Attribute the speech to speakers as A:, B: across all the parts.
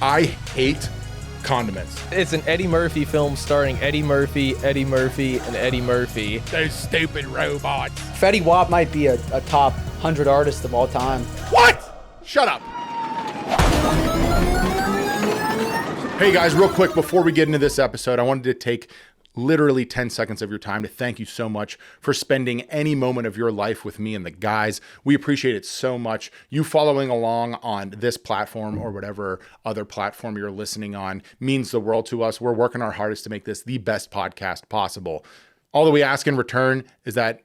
A: I hate condiments.
B: It's an Eddie Murphy film starring Eddie Murphy, and Eddie Murphy.
A: Those stupid robots.
C: Fetty Wap might be a top 100 artist of all time.
A: What? Shut up. Hey guys, real quick before we get into this episode, I wanted to take literally 10 seconds of your time to thank you so much for spending any moment of your life with me and the guys. We appreciate it so much. You following along on this platform or whatever other platform you're listening on means the world to us. We're working our hardest to make this the best podcast possible. All that we ask in return is that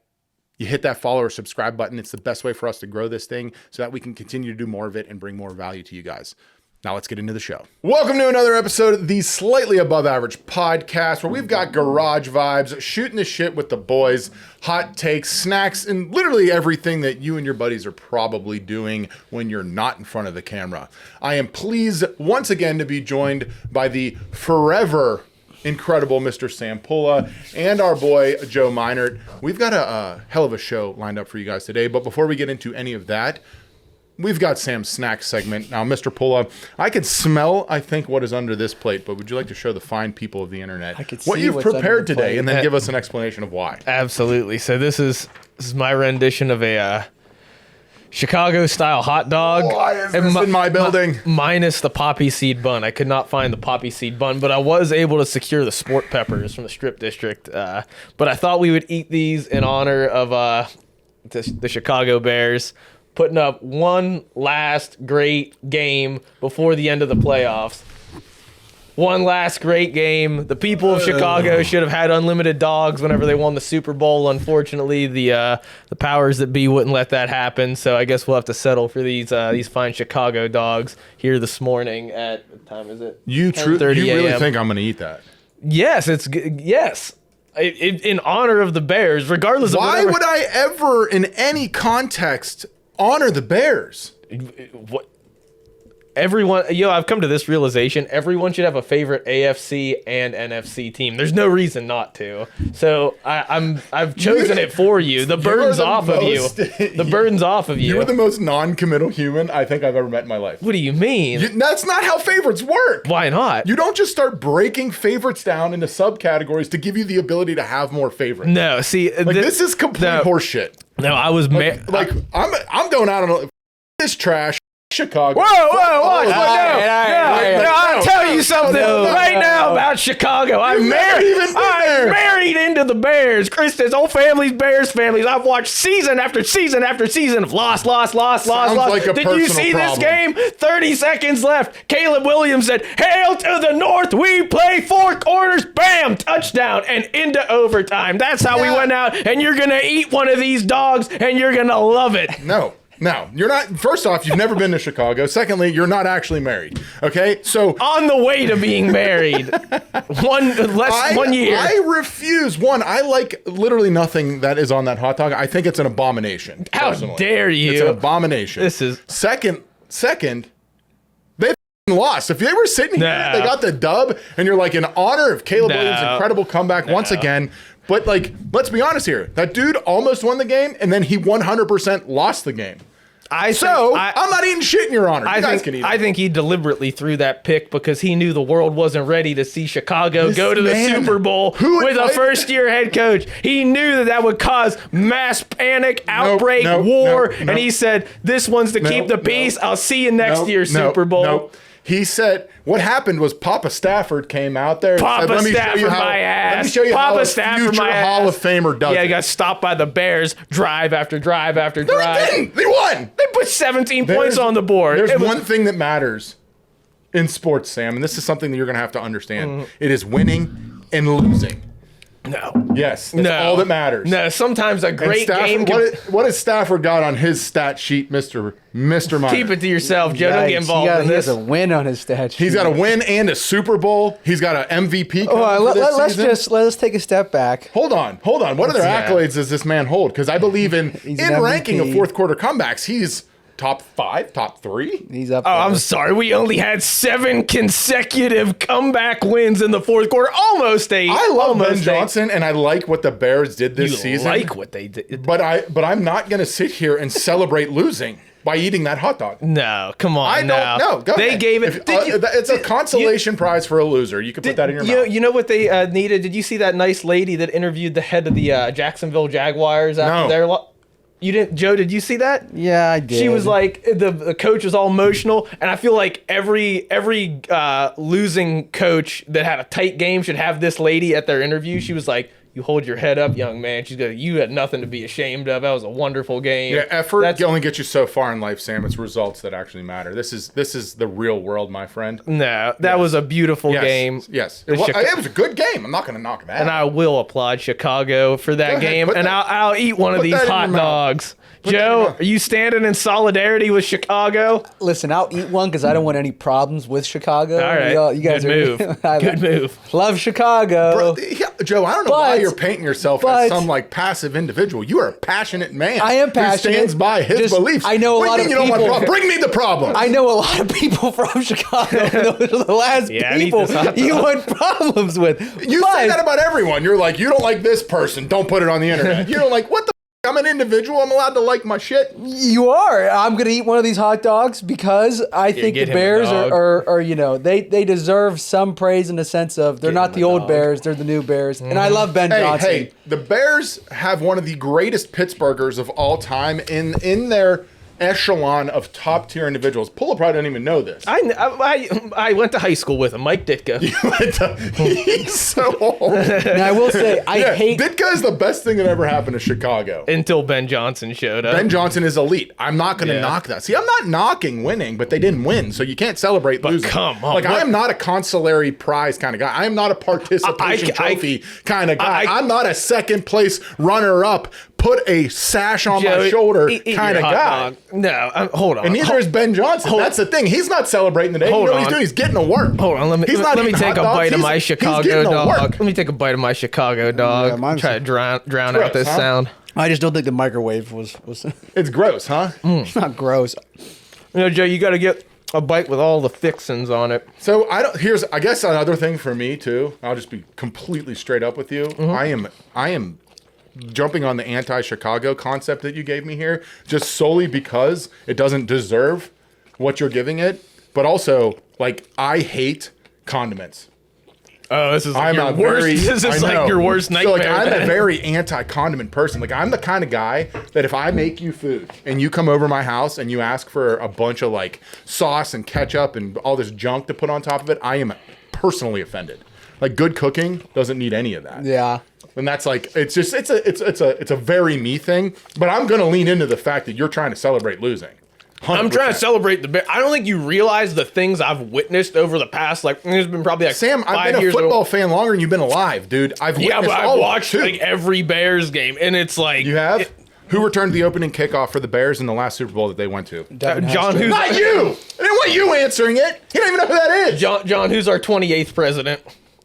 A: you hit that follow or subscribe button. It's the best way for us to grow this thing so that we can continue to do more of it and bring more value to you guys. Now let's get into the show. Welcome to another episode of the Slightly Above Average podcast, where we've got garage vibes, shooting the shit with the boys, hot takes, snacks, and literally everything that you and your buddies are probably doing when you're not in front of the camera. I am pleased once again to be joined by the forever incredible Mr. Sam Pula and our boy Joe Meinert. We've got a hell of a show lined up for you guys today, but before we get into any of that, we've got Sam's snack segment. Now, Mr. Pula, I can smell, I think, what is under this plate, but would you like to show the fine people of the internet what you've prepared today and then give us an explanation of why?
B: Absolutely. So this is my rendition of a Chicago-style hot dog.
A: Why is this in my building?
B: Minus the poppy seed bun. I could not find the poppy seed bun, but I was able to secure the sport peppers from the Strip District. But I thought we would eat these in honor of the Chicago Bears putting up one last great game before the end of the playoffs. One last great game. The people of Chicago should have had unlimited dogs whenever they won the Super Bowl. Unfortunately, the powers that be wouldn't let that happen. So I guess we'll have to settle for these fine Chicago dogs here this morning at, what time is it?
A: You really think I'm going to eat that?
B: Yes, it's good. Yes. In honor of the Bears, regardless of
A: why would I ever, in any context, honor the Bears?
B: What? Everyone, I've come to this realization. Everyone should have a favorite AFC and NFC team. There's no reason not to. So I've chosen it for you. The burden's off of you. The burden's off of you.
A: You're the most non-committal human I think I've ever met in my life.
B: What do you mean?
A: That's not how favorites work.
B: Why not?
A: You don't just start breaking favorites down into subcategories to give you the ability to have more favorites.
B: No, see,
A: this is complete horseshit.
B: No, I was
A: I'm going out on this trash. Chicago.
B: Whoa! I'll tell you something right now about Chicago. I'm married into the Bears. Kristen's whole family's Bears families. I've watched season after season after season of loss.
A: Like
B: Did you see this game? 30 seconds left. Caleb Williams said, "Hail to the North. We play 4 quarters. Bam! Touchdown and into overtime." That's how we went out. And you're gonna eat one of these dogs, and you're gonna love it.
A: No, you're not. First off, you've never been to Chicago. Secondly, you're not actually married. Okay, so
B: on the way to being married, one year.
A: I refuse. One, I like literally nothing that is on that hot dog. I think it's an abomination.
B: How
A: personally.
B: Dare you?
A: It's an abomination.
B: This is
A: second. They lost. If they were sitting here, they got the dub, and you're like in honor of Caleb Williams' incredible comeback once again. But, let's be honest here. That dude almost won the game, and then he 100% lost the game. I'm not eating shit in your honor. You guys can eat it.
B: I think he deliberately threw that pick because he knew the world wasn't ready to see Chicago go to the Super Bowl with a first-year head coach. He knew that would cause mass panic, outbreak, war, and he said, "This one's to keep the peace. I'll see you next year's Super Bowl."
A: He said, what happened was Papa Stafford came out there and said, let me show you how a future Hall of Famer does it.
B: Yeah, he got stopped by the Bears drive after drive after drive.
A: No, they didn't. They won.
B: They put 17 points on the board.
A: There's one thing that matters in sports, Sam, and this is something that you're going to have to understand. It is winning and losing.
B: No.
A: Yes. That's all that matters.
B: No, sometimes a great game.
A: What has Stafford got on his stat sheet, Mr. Meyer?
B: Keep it to yourself, Joe. Don't get involved in this.
C: He has a win on his stat sheet.
A: He's got a win and a Super Bowl. He's got an MVP coming
C: let's take a step back.
A: Hold on. What other accolades does this man hold? Because I believe in ranking of fourth quarter comebacks, he's top 5, top 3.
C: He's up.
B: I'm sorry. We only had 7 consecutive comeback wins in the fourth quarter. Almost 8.
A: I love Ben Johnson, and I like what the Bears did this season.
B: Like what they did,
A: but I'm not going to sit here and celebrate losing. by eating that hot dog.
B: No, come on.
A: I don't know. Go
B: they
A: ahead.
B: gave it.
A: It's a consolation prize for a loser. You can put that in your mouth.
B: You know what they needed? Did you see that nice lady that interviewed the head of the Jacksonville Jaguars after their You didn't, Joe? Did you see that?
C: Yeah, I did.
B: She was like, the coach was all emotional, and I feel like every losing coach that had a tight game should have this lady at their interview. She was like, "You hold your head up, young man." She's going, "You had nothing to be ashamed of. That was a wonderful game."
A: Yeah, effort only gets you so far in life, Sam. It's results that actually matter. This is the real world, my friend.
B: No, that was a beautiful game.
A: Yes, it was a good game. I'm not going to knock that.
B: And I will applaud Chicago for that game, and I'll eat one of these hot dogs. Joe, are you standing in solidarity with Chicago?
C: Listen, I'll eat one because I don't want any problems with Chicago.
B: All right,
C: you guys
B: good move. Good move.
C: Love Chicago.
A: Bro, Joe, I don't know why you're painting yourself as some like passive individual. You are a passionate man.
C: I am passionate.
A: Who stands by his beliefs.
C: I know a lot of people.
A: Bring me the problem.
C: I know a lot of people from Chicago. Those are the last people you want problems with.
A: You say that about everyone. You're like, you don't like this person. Don't put it on the internet. You don't like, what the I'm an individual. I'm allowed to like my shit.
C: You are. I'm going to eat one of these hot dogs because I think the Bears are they deserve some praise in the sense of they're not the old Bears, they're the new Bears. And I love Ben Johnson.
A: Hey, the Bears have one of the greatest Pittsburghers of all time in their echelon of top tier individuals. Pulla probably didn't even know this.
B: I went to high school with him, Mike Ditka.
A: He's so old.
C: And I will say, I hate
A: Ditka is the best thing that ever happened to Chicago
B: until Ben Johnson showed up.
A: Ben Johnson is elite. I'm not going to knock that. See, I'm not knocking winning, but they didn't win, so you can't celebrate losing.
B: Come on,
A: like I am not a consolatory prize kind of guy. I am not a participation trophy kind of guy. I'm not a second place runner up. Put a sash on my shoulder kind of guy.
B: Dog. No, hold on.
A: And neither is Ben Johnson. That's the thing. He's not celebrating today. You know what he's doing? He's getting to work.
B: Hold on. Let me take a bite of my Chicago dog. Let me take a bite of my Chicago dog.
C: Yeah,
B: try to drown out this sound.
C: I just don't think the microwave was
A: It's gross, huh?
C: It's not gross.
B: You know, Joe, you got to get a bite with all the fixins on it.
A: So here's I guess another thing for me too. I'll just be completely straight up with you. I am jumping on the anti-Chicago concept that you gave me here, just solely because it doesn't deserve what you're giving it. But also, like, I hate condiments.
B: Oh, this is like your worst. This is like your worst nightmare.
A: So, like, I'm a very anti-condiment person. Like, I'm the kind of guy that if I make you food and you come over my house and you ask for a bunch of like sauce and ketchup and all this junk to put on top of it, I am personally offended. Like, good cooking doesn't need any of that.
C: Yeah.
A: And that's like it's a very me thing, but I'm gonna lean into the fact that you're trying to celebrate losing. 100%.
B: I'm trying to celebrate the Bears. I don't think you realize the things I've witnessed over the past, like, there's been probably like
A: Sam,
B: 5
A: I've been a
B: years
A: football fan longer than you've been alive, dude. I've
B: watched like every Bears game, and it's like
A: you have. Who returned the opening kickoff for the Bears in the last Super Bowl that they went to?
B: John, who's
A: not you? I didn't want you answering it. You don't even know who that is.
B: John, who's our 28th president?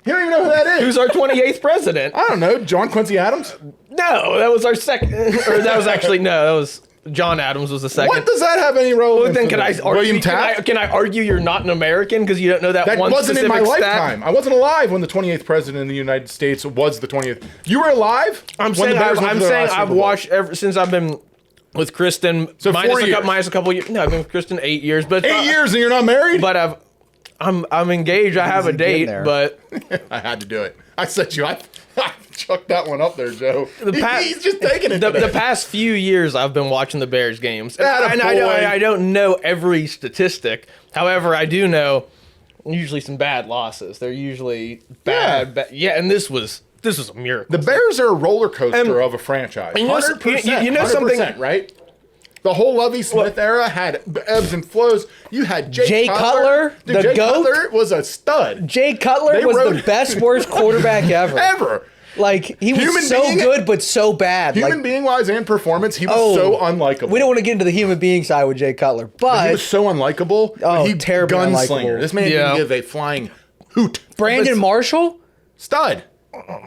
A: You don't even know who that is.
B: Who's our 28th president?
A: I don't know. John Quincy Adams?
B: No, that was our second. Or that was actually, no, that was John Adams was the second.
A: What does that have any relevance?
B: Well, then can I argue,
A: William Taft?
B: Can I argue you're not an American because you don't know that one
A: wasn't
B: specific
A: in my
B: stat?
A: lifetime. I wasn't alive when the 28th president of the United States was the 20th. You were alive?
B: I'm saying I've watched ever since I've been with Kristen.
A: So
B: minus a couple years. No, I've been with Kristen 8 years. But
A: 8 years and you're not married?
B: But I'm engaged. I have a date, but
A: I had to do it. I said I chucked that one up there, Joe. He's just taking it.
B: The past few years, I've been watching the Bears games, and I don't know every statistic. However, I do know usually some bad losses. They're usually bad. Yeah, and this was a miracle.
A: The Bears are a roller coaster of a franchise. 100%. You know something, right? The whole Lovie Smith era had ebbs and flows. You had Jay Cutler. Dude, Jay Cutler was a stud.
C: Jay Cutler was the best, worst quarterback ever.
A: Ever.
C: Like, he was so good, but so bad.
A: Human being-wise and performance, he was so unlikable.
C: We don't want to get into the human being side with Jay Cutler, but
A: he was so unlikable.
C: Oh, terribly
A: gunslinger.
C: unlikable.
A: This man didn't give a flying hoot.
C: Brandon Marshall?
A: Stud.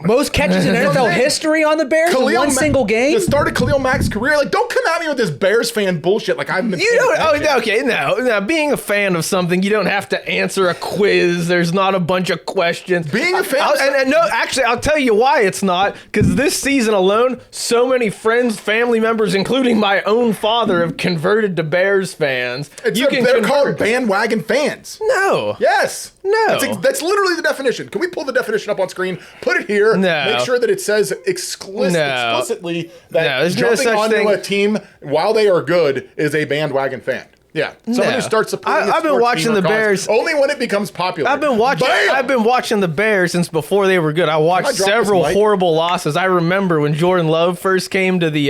C: Most catches in NFL history on the Bears in one single game.
A: The start of Khalil Mack's career. Like, don't come at me with this Bears fan bullshit. Like, I've been.
B: You don't. Oh, okay. No. Being a fan of something, you don't have to answer a quiz. There's not a bunch of questions.
A: Being a fan.
B: And no, actually, I'll tell you why it's not. Because this season alone, so many friends, family members, including my own father, have converted to Bears fans.
A: They're called bandwagon fans.
B: No.
A: Yes.
B: No.
A: That's literally the definition. Can we pull the definition up on screen? Put it here.
B: No.
A: Make sure that it says explicitly that
B: there's
A: jumping onto a team while they are good is a bandwagon fan. Yeah, someone who starts supporting.
B: I've been watching the Bears
A: only when it becomes popular.
B: I've been watching the Bears since before they were good. I watched several horrible losses. I remember when Jordan Love first came to the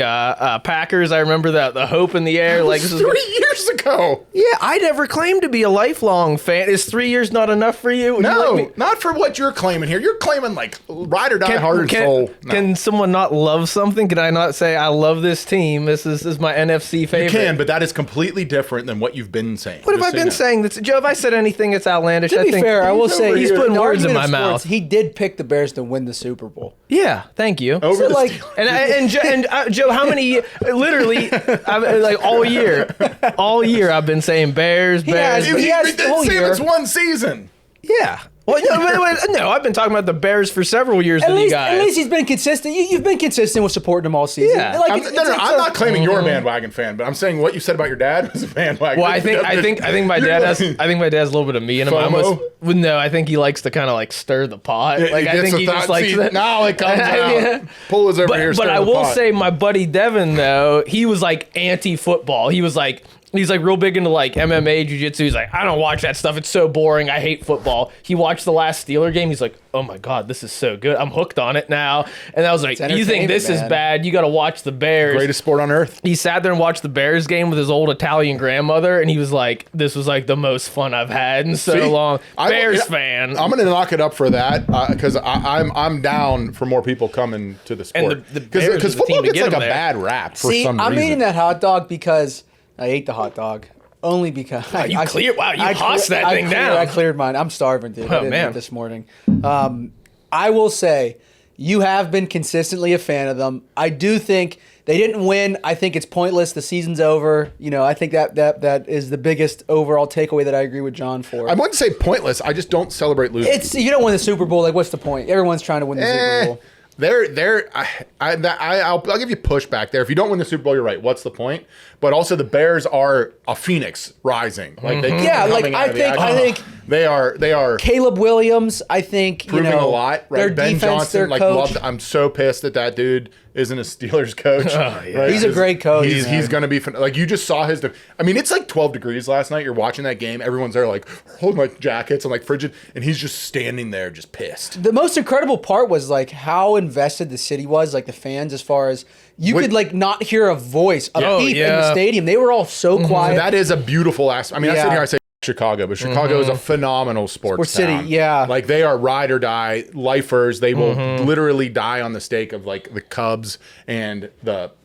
B: Packers. I remember the hope in the air.
A: That was 3 years ago.
B: Yeah, I never claimed to be a lifelong fan. Is 3 years not enough for you?
A: No, not for what you're claiming here. You're claiming like ride or die, heart and soul. No.
B: Can someone not love something? Can I not say I love this team? This is my NFC favorite.
A: You can, but that is completely different than what you've been saying.
B: What have I been saying? That's, Joe, have I said anything that's outlandish?
C: To be fair, I will say
B: he's putting words in my mouth.
C: He did pick the Bears to win the Super Bowl.
B: Yeah, thank you.
A: Over the
B: and Joe, how many? Literally, like all year, I've been saying Bears.
A: He did say it's one season.
B: Yeah. Well, no, I've been talking about the Bears for several years with you guys.
C: At least he's been consistent. You've been consistent with supporting him all season.
B: Yeah.
A: I'm not claiming you're a bandwagon fan, but I'm saying what you said about your dad was a bandwagon.
B: Well, I think my dad has a little bit of me in him. No, I think he likes to kind of like stir the pot. Like I think he just likes that.
A: Now it comes out. Pull us over here.
B: But I will say, my buddy Devin though, he was like anti-football. He's like real big into like MMA, jiu-jitsu. He's like, I don't watch that stuff. It's so boring. I hate football. He watched the last Steeler game. He's like, oh my God, this is so good. I'm hooked on it now. And I was like, you think this is bad? You got to watch the Bears.
A: Greatest sport on earth.
B: He sat there and watched the Bears game with his old Italian grandmother. And he was like, this was like the most fun I've had in so long. Bears fan.
A: I'm going to knock it up for that because I'm down for more people coming to the sport. Because football gets like a bad rap for some reason.
C: I'm eating that hot dog because I ate the hot dog. Only because
B: you hossed that thing down.
C: I cleared mine. I'm starving, dude. I didn't eat this morning. I will say you have been consistently a fan of them. I do think they didn't win. I think it's pointless. The season's over. I think that is the biggest overall takeaway that I agree with John for.
A: I wouldn't say pointless. I just don't celebrate losing.
C: You don't win the Super Bowl. Like, what's the point? Everyone's trying to win the Super Bowl.
A: I'll give you pushback there. If you don't win the Super Bowl, you're right. What's the point? But also, the Bears are a phoenix rising. Like I
C: think
A: they are.
C: Caleb Williams, I think
A: proving a lot. Right?
C: Their
A: Ben
C: defense,
A: Johnson,
C: their coach.
A: I'm so pissed that dude isn't a Steelers coach. Right?
C: He's a great coach.
A: He's going to be like you just saw his. I mean, it's like 12 degrees last night. You're watching that game. Everyone's there like holding like jackets and like frigid, and he's just standing there, just pissed.
C: The most incredible part was like how invested the city was, like the fans, as far as you could like not hear a voice in the stadium. They were all so quiet.
A: That is a beautiful aspect. I mean, I sit here, I say Chicago, but Chicago is a phenomenal sports town.
C: City, yeah.
A: Like they are ride or die lifers. They will literally die on the stake of like the Cubs and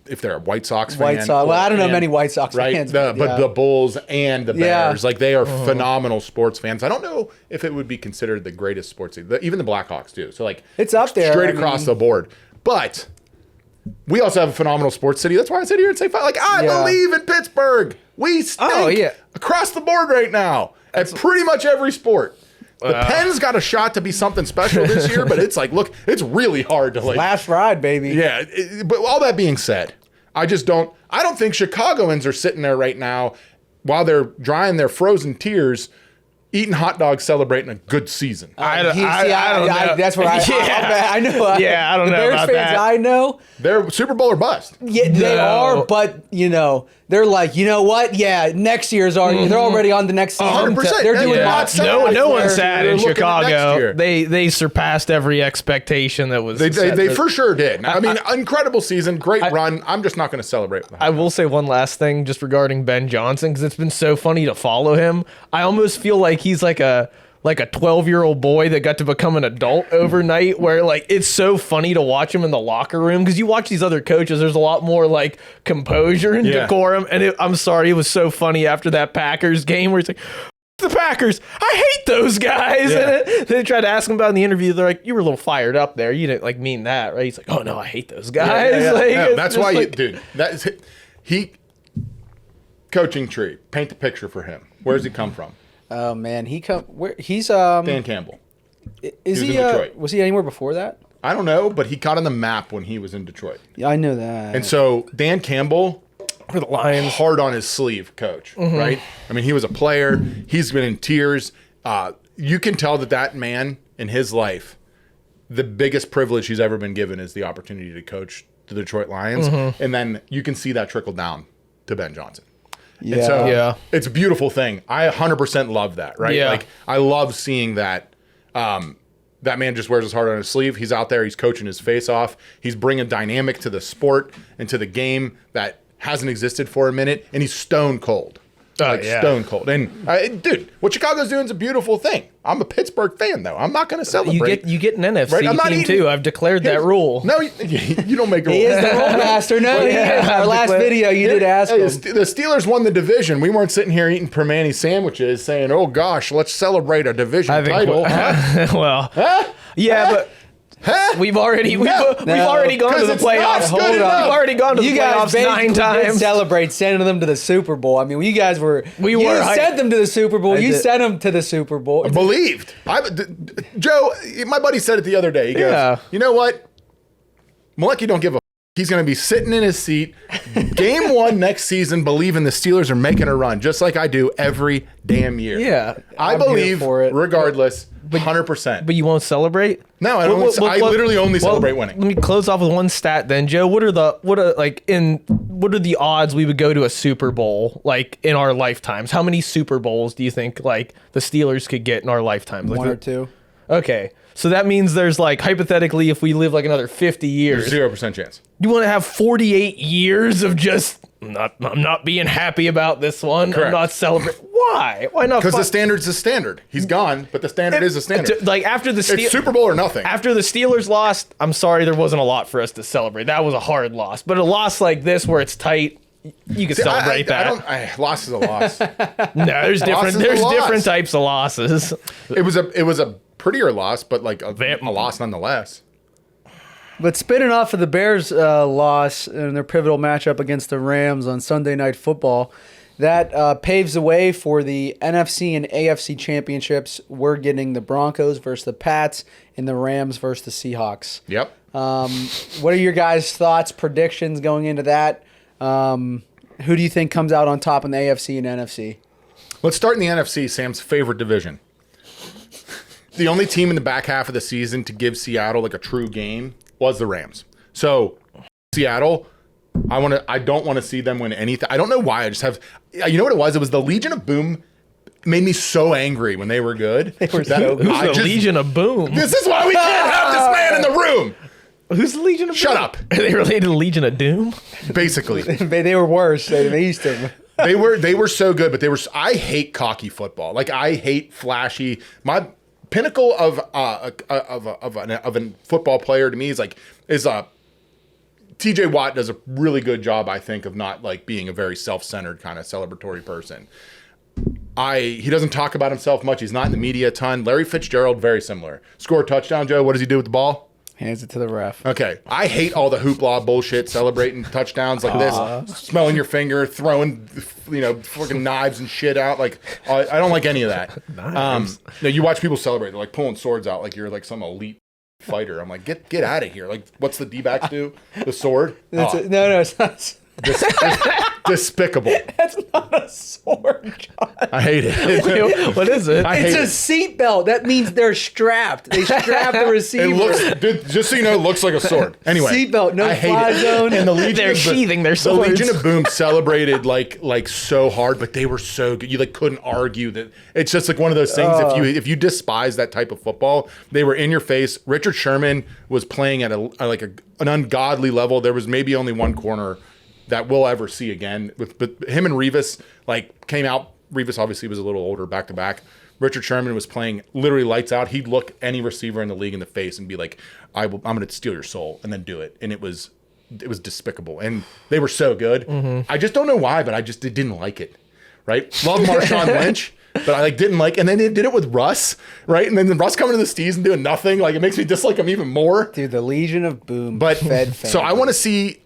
A: if they're a White Sox fan.
C: Well, I don't know many White Sox fans.
A: But the Bulls and the Bears, like they are phenomenal sports fans. I don't know if it would be considered the greatest sports team. Even the Blackhawks do. So like
C: it's up there.
A: Straight across the board. But we also have a phenomenal sports city. That's why I sit here and say, like, I believe in Pittsburgh. We stink across the board right now at pretty much every sport. The Pens got a shot to be something special this year, but it's like, look, it's really hard to like.
C: Last ride, baby.
A: Yeah, but all that being said, I don't think Chicagoans are sitting there right now while they're drying their frozen tears eating hot dogs, celebrating a good season.
B: I don't know.
C: That's what I know.
B: I don't know
C: Bears
B: about
C: fans
B: that.
C: I know.
A: They're Super Bowl or bust.
C: Yeah, they are, but they're like, you know what? Yeah, next year's already. They're already on the next season.
A: 100%.
C: They're doing
B: no one's sad in Chicago. They surpassed every expectation that was.
A: They for sure did. I mean, incredible season, great run. I'm just not going to celebrate.
B: I will say one last thing just regarding Ben Johnson because it's been so funny to follow him. I almost feel like he's like a 12-year-old boy that got to become an adult overnight where like it's so funny to watch him in the locker room because you watch these other coaches, there's a lot more like composure and decorum. And I'm sorry, it was so funny after that Packers game where he's like, the Packers. I hate those guys.
A: Yeah.
B: And they tried to ask him about in the interview. They're like, you were a little fired up there. You didn't like mean that, right? He's like, oh no, I hate those guys. Like,
A: No, that's why,
B: like,
A: dude. Coaching tree. Paint the picture for him. Where's he come from?
C: Oh man, he's
A: Dan Campbell.
C: Is
A: he was in Detroit.
C: Was he anywhere before that?
A: I don't know, but he got on the map when he was in Detroit.
C: Yeah, I know that.
A: And so Dan Campbell,
B: for the Lions,
A: hard on his sleeve coach, right? I mean, he was a player. He's been in tears. You can tell that man in his life, the biggest privilege he's ever been given is the opportunity to coach the Detroit Lions. And then you can see that trickle down to Ben Johnson.
C: Yeah.
A: And so it's a beautiful thing. I 100% love that, right?
B: Yeah.
A: Like, I love seeing that. That man just wears his heart on his sleeve. He's out there. He's coaching his face off. He's bringing dynamic to the sport and to the game that hasn't existed for a minute. And he's stone cold. Stone cold. And dude, what Chicago's doing is a beautiful thing. I'm a Pittsburgh fan, though. I'm not going to celebrate.
B: You get an NFC team too. I've declared that rule.
A: No, you don't make a rule.
C: He is the rule master. No, he is. Our last video, you did ask him.
A: The Steelers won the division. We weren't sitting here eating Permani sandwiches saying, "Oh gosh, let's celebrate a division title."
B: Well, yeah, but. We've already gone to the playoffs.
C: Hold on.
B: We've already gone to the playoffs 9 times.
C: Celebrate sending them to the Super Bowl. I mean, you guys were. You sent them to the Super Bowl. You sent them to the Super Bowl.
A: I believed. Joe, my buddy said it the other day. He goes, "You know what? Malecki don't give a. He's going to be sitting in his seat, game 1 next season, believing the Steelers are making a run, just like I do every damn year.
B: Yeah,
A: I believe, regardless, 100%.
B: But you won't celebrate?
A: No, I don't. I literally only celebrate winning.
B: Let me close off with one stat then, Joe. What are the odds we would go to a Super Bowl like in our lifetimes? How many Super Bowls do you think like the Steelers could get in our lifetimes? Like
C: 1 or 2.
B: Okay. So that means there's like hypothetically, if we live like another 50 years,
A: 0% chance.
B: You want to have 48 years of just I'm not being happy about this one.
A: Correct.
B: I'm not celebrating. Why? Why not?
A: Because the standard's the standard. He's gone, but the standard is the standard.
B: Like after the
A: it's Super Bowl or nothing.
B: After the Steelers lost, I'm sorry, there wasn't a lot for us to celebrate. That was a hard loss. But a loss like this, where it's tight, you can celebrate that.
A: Loss is a loss.
B: No, there's different types of losses.
A: It was a prettier loss, but like a loss nonetheless.
C: But spinning off of the Bears' loss in their pivotal matchup against the Rams on Sunday Night Football, that paves the way for the NFC and AFC championships. We're getting the Broncos versus the Pats and the Rams versus the Seahawks.
A: Yep.
C: What are your guys' thoughts, predictions going into that? Who do you think comes out on top in the AFC and NFC?
A: Let's start in the NFC, Sam's favorite division. The only team in the back half of the season to give Seattle like a true game was the Rams. So Seattle, I don't want to see them win anything. I don't know why. I just have, you know what it was? It was the Legion of Boom made me so angry when they were good.
C: They were so good.
B: Who's the Legion of Boom?
A: This is why we can't have this man in the room.
B: Who's the Legion of Boom?
A: Shut up.
B: Are they related to Legion of Doom?
A: Basically.
C: They were worse. They used to.
A: They were so good, but I hate cocky football. Like I hate flashy. My pinnacle of a football player to me is TJ Watt does a really good job, I think, of not like being a very self-centered kind of celebratory person. He doesn't talk about himself much. He's not in the media a ton. Larry Fitzgerald, very similar. Score a touchdown, Joe. What does he do with the ball?
C: Hands it to the ref.
A: Okay. I hate all the hoopla bullshit, celebrating touchdowns like this, smelling your finger, throwing, fucking knives and shit out. Like, I don't like any of that. You watch people celebrate. They're like pulling swords out like you're like some elite fighter. I'm like, get out of here. Like, what's the D-backs do? The sword?
C: No, it's not.
A: Despicable.
C: That's not a sword, John.
A: I hate it.
B: What is it?
C: It's a seatbelt. That means they're strapped. They strap the receiver.
A: Just so you know, it looks like a sword. Anyway,
C: seatbelt, no fly zone.
A: And the Legion
B: they're sheathing their swords.
A: The Legion of Boom celebrated like so hard, but they were so good. You like couldn't argue that. It's just like one of those things. If you despise that type of football, they were in your face. Richard Sherman was playing at an ungodly level. There was maybe only one corner that we'll ever see again. But him and Revis came out. Revis obviously was a little older back to back. Richard Sherman was playing literally lights out. He'd look any receiver in the league in the face and be like, I'm going to steal your soul, and then do it. And it was despicable. And they were so good. Mm-hmm. I just don't know why, but I just didn't like it. Right? Love Marshawn Lynch. that I didn't like. And then they did it with Russ, right? And then Russ coming to the Stees and doing nothing. It makes me dislike him even more.
C: Dude, the Legion of Boom.
A: But
C: fed
A: so I want to see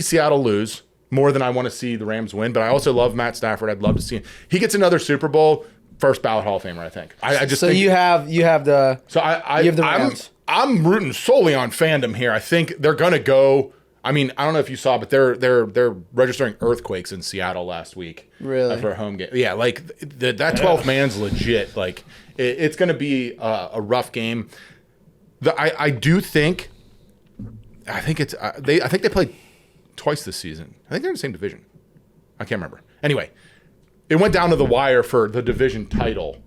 A: Seattle lose more than I want to see the Rams win. But I also love Matt Stafford. I'd love to see him. He gets another Super Bowl. First ballot Hall of Famer, I think. I just think,
C: you have the Rams.
A: I'm rooting solely on fandom here. I think they're gonna go. I mean, I don't know if you saw, but they're registering earthquakes in Seattle last week.
C: Really?
A: For a home game. Yeah, that 12th man's legit. It's gonna be a rough game. I think they played twice this season. I think they're in the same division. I can't remember. Anyway. It went down to the wire for the division title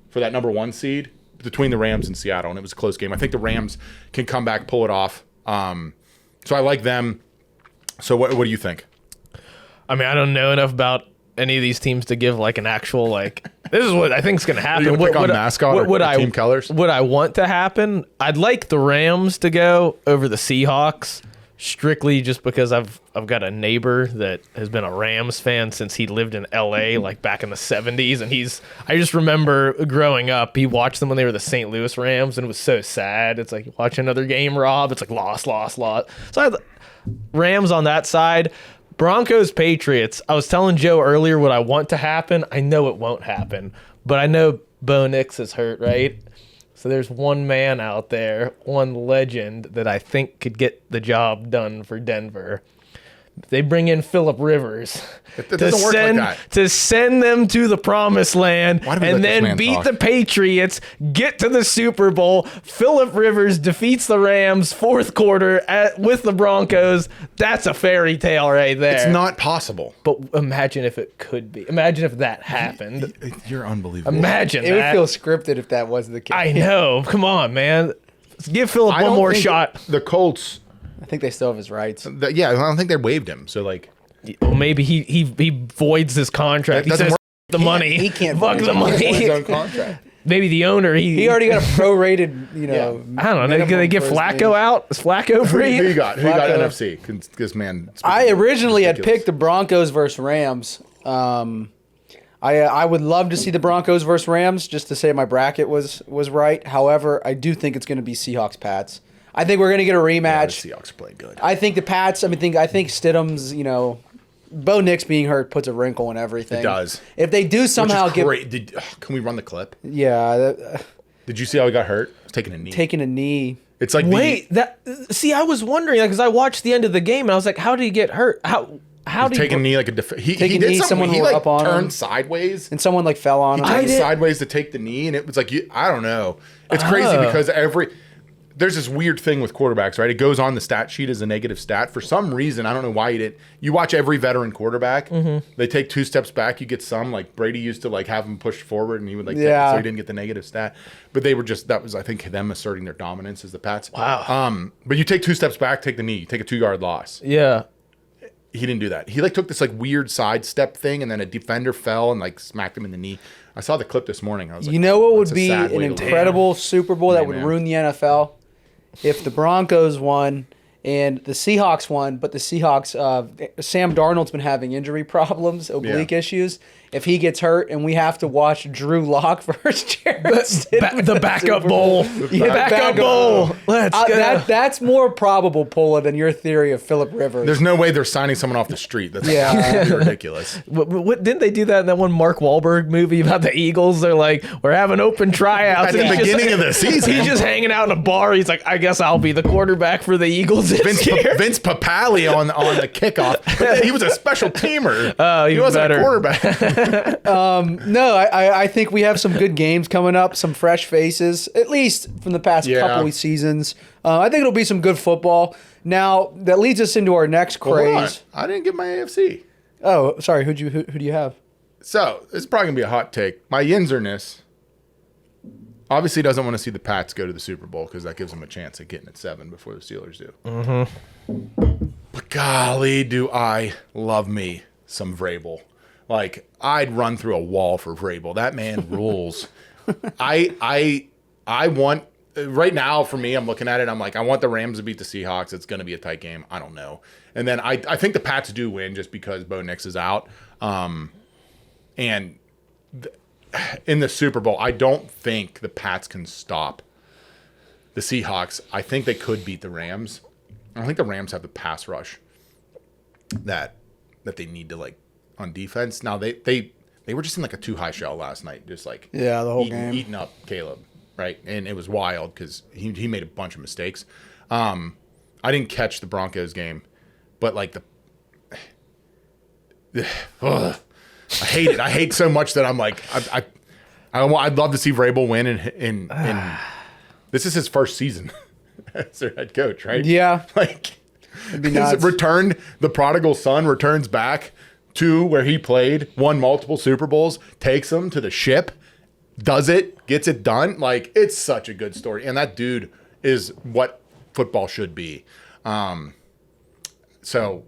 A: for that number 1 seed between the Rams and Seattle, and it was a close game. I think the Rams can come back, pull it off. So I like them. So what do you think?
B: I mean, I don't know enough about any of these teams to give an actual this is what I think is going to happen.
A: You pick on mascot or team colors?
B: What I want to happen, I'd like the Rams to go over the Seahawks. Strictly just because I've got a neighbor that has been a Rams fan since he lived in LA back in the 70s, and I just remember growing up, he watched them when they were the St. Louis Rams, and it was so sad. It's like watch another game, Rob. It's lost. So I had Rams on that side. Broncos Patriots. I was telling Joe earlier what I want to happen. I know it won't happen, but I know Bo Nix is hurt, right? So there's one man out there, one legend that I think could get the job done for Denver. They bring in Phillip Rivers to send them to the promised land and then beat the Patriots, get to the Super Bowl. Phillip Rivers defeats the Rams fourth quarter with the Broncos. That's a fairy tale right there.
A: It's not possible.
B: But imagine if it could be. Imagine if that happened.
A: You're unbelievable.
B: Imagine
C: it
B: that.
C: would feel scripted if that was the case.
B: I know. Come on, man. Let's give Phillip one more shot.
A: The Colts...
C: I think they still have his rights.
A: I don't think they waived him. So
B: well, maybe he voids his contract. He says the money.
C: He can't
B: fuck the money.
A: His own contract.
B: Maybe the owner. He
C: already got a prorated.
B: I don't know. Can they get Flacco out? Is Flacco free?
A: Who you got? Who you got NFC? This man.
C: I originally had picked the Broncos versus Rams. I would love to see the Broncos versus Rams just to say my bracket was right. However, I do think it's going to be Seahawks Pats. I think we're going to get a rematch.
A: The Seahawks play good.
C: I think the Pats. I think Stidham's. Bo Nix being hurt puts a wrinkle in everything.
A: It does.
C: If they do somehow
A: can we run the clip?
C: Yeah.
A: Did you see how he got hurt? He's taking a knee. It's like
B: I was wondering because I watched the end of the game and I was like, how did he get hurt? How did he
A: take a knee like a he did something. He up on turned sideways
C: and someone fell on him.
A: He turned sideways to take the knee and it was I don't know. It's crazy because there's this weird thing with quarterbacks, right? It goes on the stat sheet as a negative stat. For some reason, I don't know why you did. You watch every veteran quarterback. Mm-hmm. They take 2 steps back. You get some. Brady used to have him push forward, and he would so he didn't get the negative stat. But they were that was I think them asserting their dominance as the Pats.
B: Wow.
A: But you take 2 steps back, take the knee, you take a 2-yard loss.
B: Yeah.
A: He didn't do that. He took this weird sidestep thing, and then a defender fell and smacked him in the knee. I saw the clip this morning. I was
C: you know what would be an incredible Super Bowl that would ruin the NFL? If the Broncos won and the Seahawks won, but the Seahawks, Sam Darnold's been having injury problems, oblique issues. If he gets hurt and we have to watch Drew Lock versus Jared
B: the backup bowl.
C: The backup bowl. Let's go. That's more probable, Pola, than your theory of Phillip Rivers.
A: There's no way they're signing someone off the street. That's ridiculous.
B: What didn't they do that in that one Mark Wahlberg movie about the Eagles? They're like, we're having open tryouts.
A: At the beginning of the season.
B: He's just hanging out in a bar. He's like, I guess I'll be the quarterback for the Eagles this year.
A: Vince Papale on the kickoff. He was a special teamer. He wasn't a quarterback.
C: No, I think we have some good games coming up, some fresh faces, at least from the past couple of seasons. I think it'll be some good football. Now, that leads us into our next craze.
A: I didn't get my AFC.
C: Oh, sorry. Who do you have?
A: So, it's probably going to be a hot take. My Yinzerness obviously doesn't want to see the Pats go to the Super Bowl because that gives them a chance at getting at 7 before the Steelers do.
B: Mm-hmm.
A: But golly, do I love me some Vrabel. I'd run through a wall for Vrabel. That man rules. I want right now for me. I'm looking at it. I'm I want the Rams to beat the Seahawks. It's going to be a tight game. I don't know. And then I think the Pats do win just because Bo Nix is out. And in the Super Bowl, I don't think the Pats can stop the Seahawks. I think they could beat the Rams. I don't think the Rams have the pass rush that they need to like on defense. Now they were just in like a too high shell last night, just like
C: the whole game
A: eating up Caleb, right? And it was wild because he made a bunch of mistakes. I didn't catch the Broncos game, but like I hate it. I hate so much that I'm like I'd love to see Vrabel win and this is his first season as their head coach, right?
C: Yeah,
A: like
C: it'd be nuts.
A: The prodigal son returns back to where he played, won multiple Super Bowls, takes them to the ship, does it, gets it done. Like, it's such a good story. And that dude is what football should be. So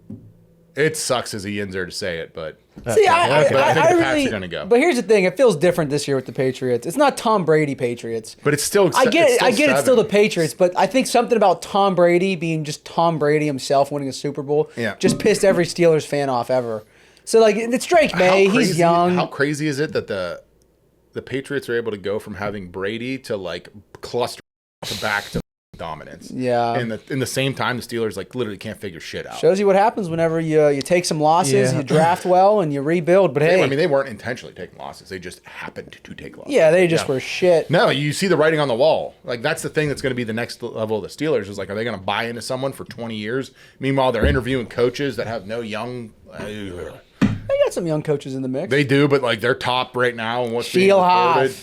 A: it sucks as a Yinzer to say it, but
C: see, I
A: think the Pats
C: really
A: are going to go.
C: But here's the thing: it feels different this year with the Patriots. It's not Tom Brady Patriots,
A: but it's still.
C: I get it. It's still the
A: 7.
C: Patriots, but I think something about Tom Brady being just Tom Brady himself winning a Super Bowl just pissed every Steelers fan off ever. So like, it's Drake May. He's young.
A: How crazy is it that the Patriots are able to go from having Brady to like cluster to back to dominance?
C: Yeah.
A: And in the same time, the Steelers like literally can't figure shit out.
C: Shows you what happens whenever you take some losses, you draft well, and you rebuild. But hey,
A: I mean, they weren't intentionally taking losses; they just happened to take losses.
C: Yeah, they just were shit.
A: No, you see the writing on the wall. Like that's the thing that's going to be the next level of the Steelers is like, are they going to buy into someone for 20 years? Meanwhile, they're interviewing coaches that have no young.
C: They got some young coaches in the mix.
A: They do, but like they're top right now and what's being reported.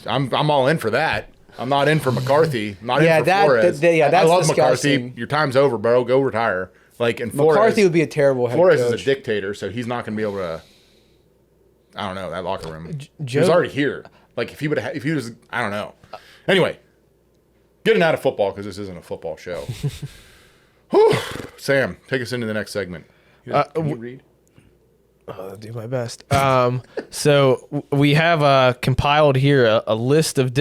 A: I'm all in for that. I'm not in for McCarthy. I'm not in for Flores.
C: That's
A: I love
C: disgusting.
A: McCarthy. Your time's over, bro. Go retire. Like, and Flores,
C: McCarthy would be a terrible head
A: Flores
C: coach.
A: is a dictator, so he's not going to be able to. I don't know that locker room.
B: Joe,
A: he was already here. Like if he was, I don't know. Anyway, getting out of football because this isn't a football show. Whew. Sam, take us into the next segment. Can you read?
B: I'll do my best. So we have compiled here a list of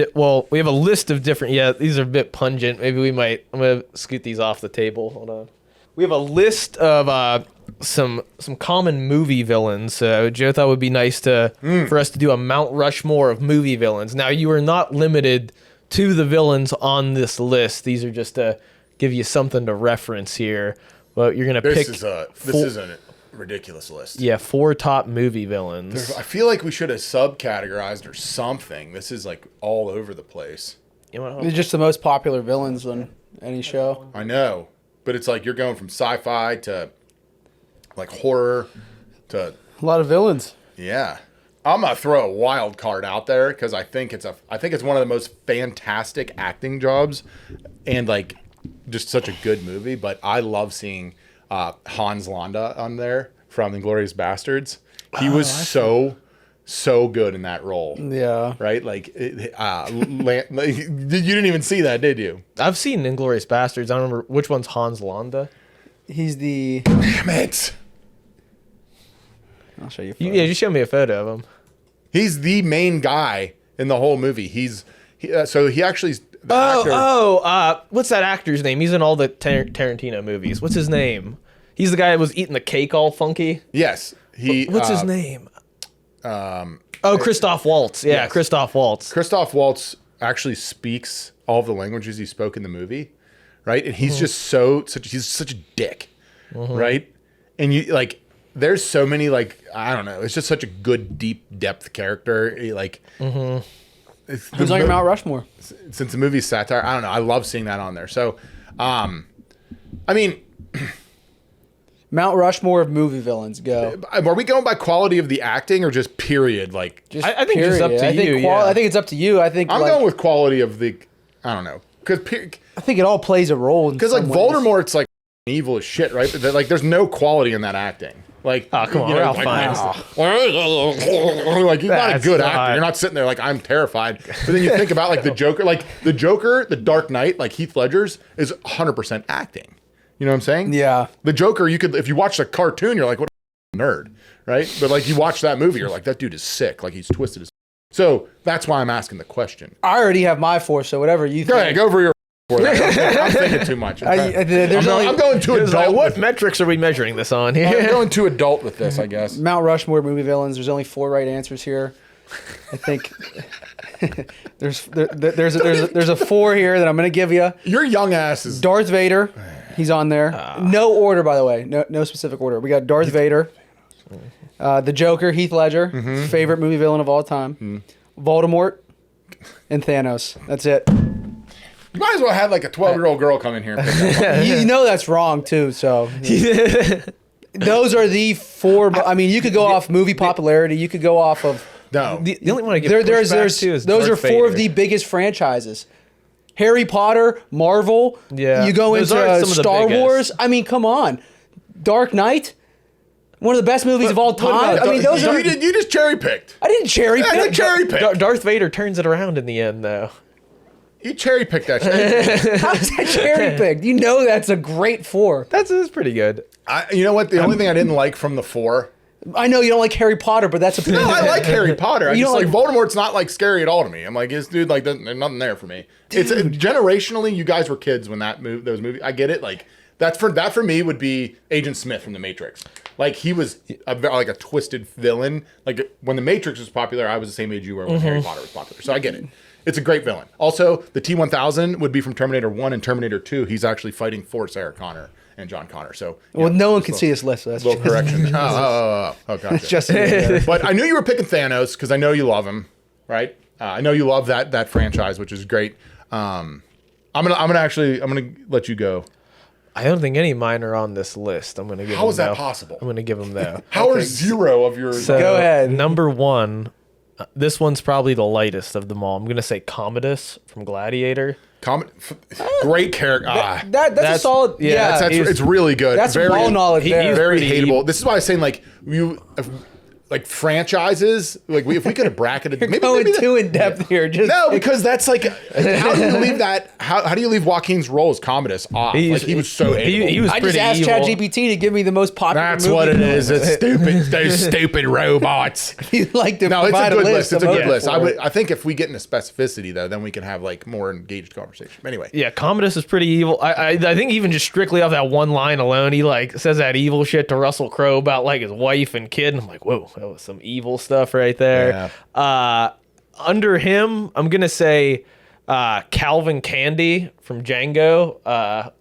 B: we have a list of different. Yeah, these are a bit pungent. Maybe I'm gonna scoot these off the table. Hold on. We have a list of some common movie villains. So Joe thought it would be nice for us to do a Mount Rushmore of movie villains. Now you are not limited to the villains on this list. These are just to give you something to reference here. But you're gonna pick.
A: This isn't it. Ridiculous list.
B: Yeah, 4 top movie villains.
A: I feel like we should have subcategorized or something. This is like all over the place.
C: They're just the most popular villains on any show.
A: I know, but it's like you're going from sci-fi to like horror to
C: a lot of villains.
A: Yeah, I'm gonna throw a wild card out there because I think it's one of the most fantastic acting jobs, and like just such a good movie. But I love seeing Hans Landa on there from Inglourious Bastards. He was so good in that role.
C: Yeah.
A: Right? Like, you didn't even see that, did you?
B: I've seen Inglourious Bastards. I don't remember which one's Hans Landa.
C: He's the.
A: Damn it!
C: I'll show you.
B: Yeah, just show me a photo of him.
A: He's the main guy in the whole movie. He actually.
B: What's that actor's name? He's in all the Tarantino movies. What's his name? He's the guy that was eating the cake all funky.
A: Yes,
B: What's his name? Christoph Waltz. Yeah, yes. Christoph Waltz.
A: Christoph Waltz actually speaks all of the languages he spoke in the movie, right? And he's just he's such a dick, right? And you like, there's so many like I don't know. It's just such a good deep depth character. Like.
C: Who's on your Mount Rushmore?
A: Since the movie's satire, I don't know. I love seeing that on there. So, I mean,
C: Mount Rushmore of movie villains. Go.
A: Are we going by quality of the acting or just period? Like,
B: I think it's up to you.
C: I think it's up to you. I think
A: I'm going with quality of the. I don't know because
C: I think it all plays a role. Because
A: like Voldemort, it's like evil as shit, right? But like, there's no quality in that acting. Like,
B: oh, come on, Ralph Fiennes.
A: Like, he's not a good actor. You're not sitting there like, I'm terrified. But then you think about like the Joker, the Dark Knight, like Heath Ledger's is 100% acting. You know what I'm saying?
C: Yeah.
A: The Joker, if you watch the cartoon, you're like, what a nerd, right? But like you watch that movie, you're like, that dude is sick. Like he's twisted as. So that's why I'm asking the question.
C: I already have my 4, so whatever you think.
A: Yeah, go over your. I'm thinking too much. I'm going too adult.
B: Like, what metrics are we measuring this on here?
A: I'm going too adult with this, I guess.
C: Mount Rushmore movie villains. There's only 4 right answers here. I think there's a 4 here that I'm gonna give you.
A: Your young ass is
C: Darth Vader. He's on there. No order, by the way. No specific order. We got Darth Vader, the Joker, Heath Ledger, favorite movie villain of all time, Voldemort, and Thanos. That's it.
A: You might as well have like a 12-year-old girl come in here and pick that up.
C: You know that's wrong too. So those are the 4. I mean, you could go off movie popularity. You could go off of.
A: No.
B: The only one I get
C: There's
B: to is
C: those
B: Darth
C: are 4
B: Vader.
C: of the biggest franchises. Harry Potter, Marvel.
B: Yeah.
C: You go
B: Those
C: into
B: are some of the
C: Star
B: biggest.
C: Wars. I mean, come on. Dark Knight. One of the best movies of all time. I mean, those are.
A: You just cherry picked.
C: I didn't cherry
A: Yeah, you
C: pick.
A: cherry picked.
B: Darth Vader turns it around in the end, though.
A: You cherry picked that shit.
C: How's that cherry picked? You know that's a great 4.
B: That's pretty good.
A: You know what? The only thing I didn't like from the 4.
C: I know you don't like Harry Potter, but that's a.
A: No, I like Harry Potter. I
C: You
A: just
C: don't
A: like Voldemort's not like scary at all to me. I'm like, this dude, like, there's nothing there for me. It's generationally, you guys were kids when those movies. I get it. Like that for me would be Agent Smith from The Matrix. Like he was like a twisted villain. Like when The Matrix was popular, I was the same age you were when Harry Potter was popular. So I get it. It's a great villain. Also, the T-1000 would be from Terminator 1 and Terminator 2. He's actually fighting for Sarah Connor and John Connor. So
C: Well, no one can see this list. So that's
A: little correction. Oh, gotcha.
C: just.
A: But I knew you were picking Thanos because I know you love him, right? I know you love that franchise, which is great. I'm gonna let you go.
B: I don't think any of mine are on this list. I'm gonna give.
A: How is
B: them
A: that
B: though.
A: possible?
B: I'm gonna give them though.
A: How are 0 of yours?
B: So,
C: Go ahead.
B: Number 1. This one's probably the lightest of them all. I'm gonna say Commodus from Gladiator.
A: Great character.
C: That's a solid. Yeah,
A: It's really good.
C: that's
A: very,
C: ball knowledge there.
A: Very
B: pretty
A: hateable.
B: evil.
A: This is why I was saying like franchises. Like if we could have bracketed, maybe
C: going
A: that-
C: too in depth here. Just
A: No, because that's like, how do you leave that? How do you leave Joaquin's role as Commodus off? Like he was so hateable.
B: He was
C: I just
B: pretty
C: asked
B: evil.
C: ChatGPT to give me the most popular.
A: That's
C: movie
A: what it
C: villain.
A: is. It's stupid. Those stupid robots.
C: You like to
A: No, it's a
C: provide
A: good
C: list.
A: list. It's a
C: I'm
A: good
C: open
A: list.
C: for it.
A: I think if we get into specificity though, then we can have like more engaged conversation. Anyway,
B: Yeah, Commodus is pretty evil. I think even just strictly off that one line alone, he like says that evil shit to Russell Crowe about like his wife and kid. And I'm like, whoa, that was some evil stuff right there. Under him, I'm gonna say Calvin Candy from Django.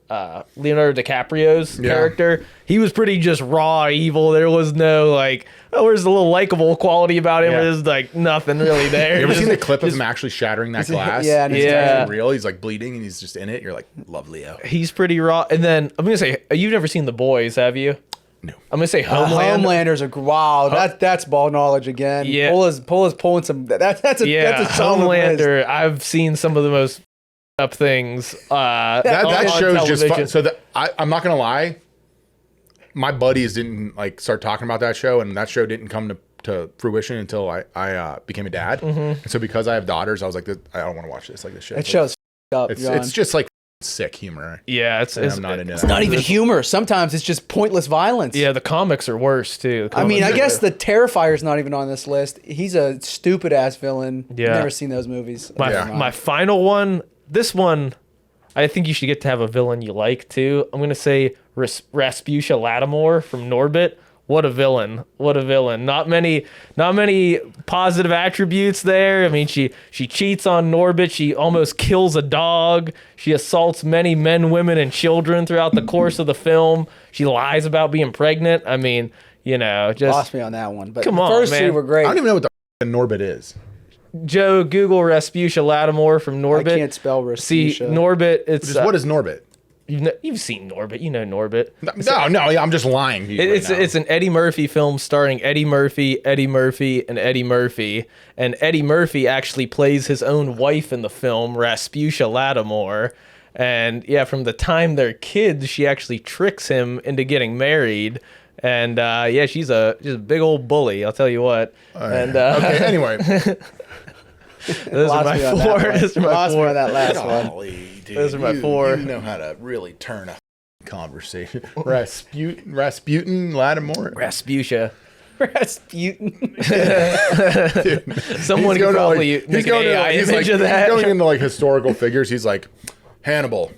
B: Leonardo DiCaprio's character. He was pretty just raw evil. There was no like, there's a little likable quality about him.
A: Yeah.
B: There's like nothing really there.
A: you ever seen the clip of him actually shattering that glass?
C: Yeah, and
A: it's
C: it's
A: actually real. He's like bleeding and he's just in it. You're like, love Leo.
B: He's pretty raw. And then I'm gonna say, you've never seen The Boys, have you?
A: No.
B: I'm gonna say Homeland.
C: Homelander's a wow. That's ball knowledge again.
B: Yeah.
C: Paul is pulling some. That's a solid list.
B: Homelander. I've seen some of the most up things.
A: That
B: on
A: show's just fun.
B: television.
A: So I'm not gonna lie. My buddies didn't like start talking about that show, and that show didn't come to fruition until I became a dad. And so because I have daughters, I was like, I don't want to watch this like this shit.
C: That show's up.
A: It's just like sick humor.
B: Yeah, it's
A: I'm not into
C: It's
A: that.
C: not even humor. Sometimes it's just pointless violence.
B: Yeah, the comics are worse too.
C: I mean, I guess the Terrifier's not even on this list. He's a stupid ass villain.
B: Yeah.
C: Never seen those movies.
B: my final one. This one, I think you should get to have a villain you like too. I'm gonna say Rasputia Lattimore from Norbit. What a villain! What a villain! Not many positive attributes there. I mean, she cheats on Norbit. She almost kills a dog. She assaults many men, women, and children throughout the course of the film. She lies about being pregnant. I mean, just
C: Lost me on that one. But
B: Come on,
C: the first
B: man.
C: two were great.
A: I don't even know what the Norbit is.
B: Joe, Google Rasputia Lattimore from Norbit.
C: I can't spell
B: See,
C: Rasputia.
B: Norbit. It's
A: What is Norbit?
B: you've seen Norbit. You know Norbit.
A: No, I'm just lying to you.
B: It's an Eddie Murphy film starring Eddie Murphy, and Eddie Murphy. And Eddie Murphy actually plays his own wife in the film, Rasputia Lattimore. And yeah, from the time they're kids, she actually tricks him into getting married. And she's a big old bully, I'll tell you what. And
A: okay, anyway.
B: those are my four. Those are my
C: Lost me
B: four.
C: on that last one.
A: Golly, dude,
B: Those are my four.
A: You know how to really turn a conversation. Rasputin, Lattimore.
B: Rasputia.
C: Rasputin.
B: Someone could probably make an AI image of that.
A: He's going into like historical figures. He's like, Hannibal.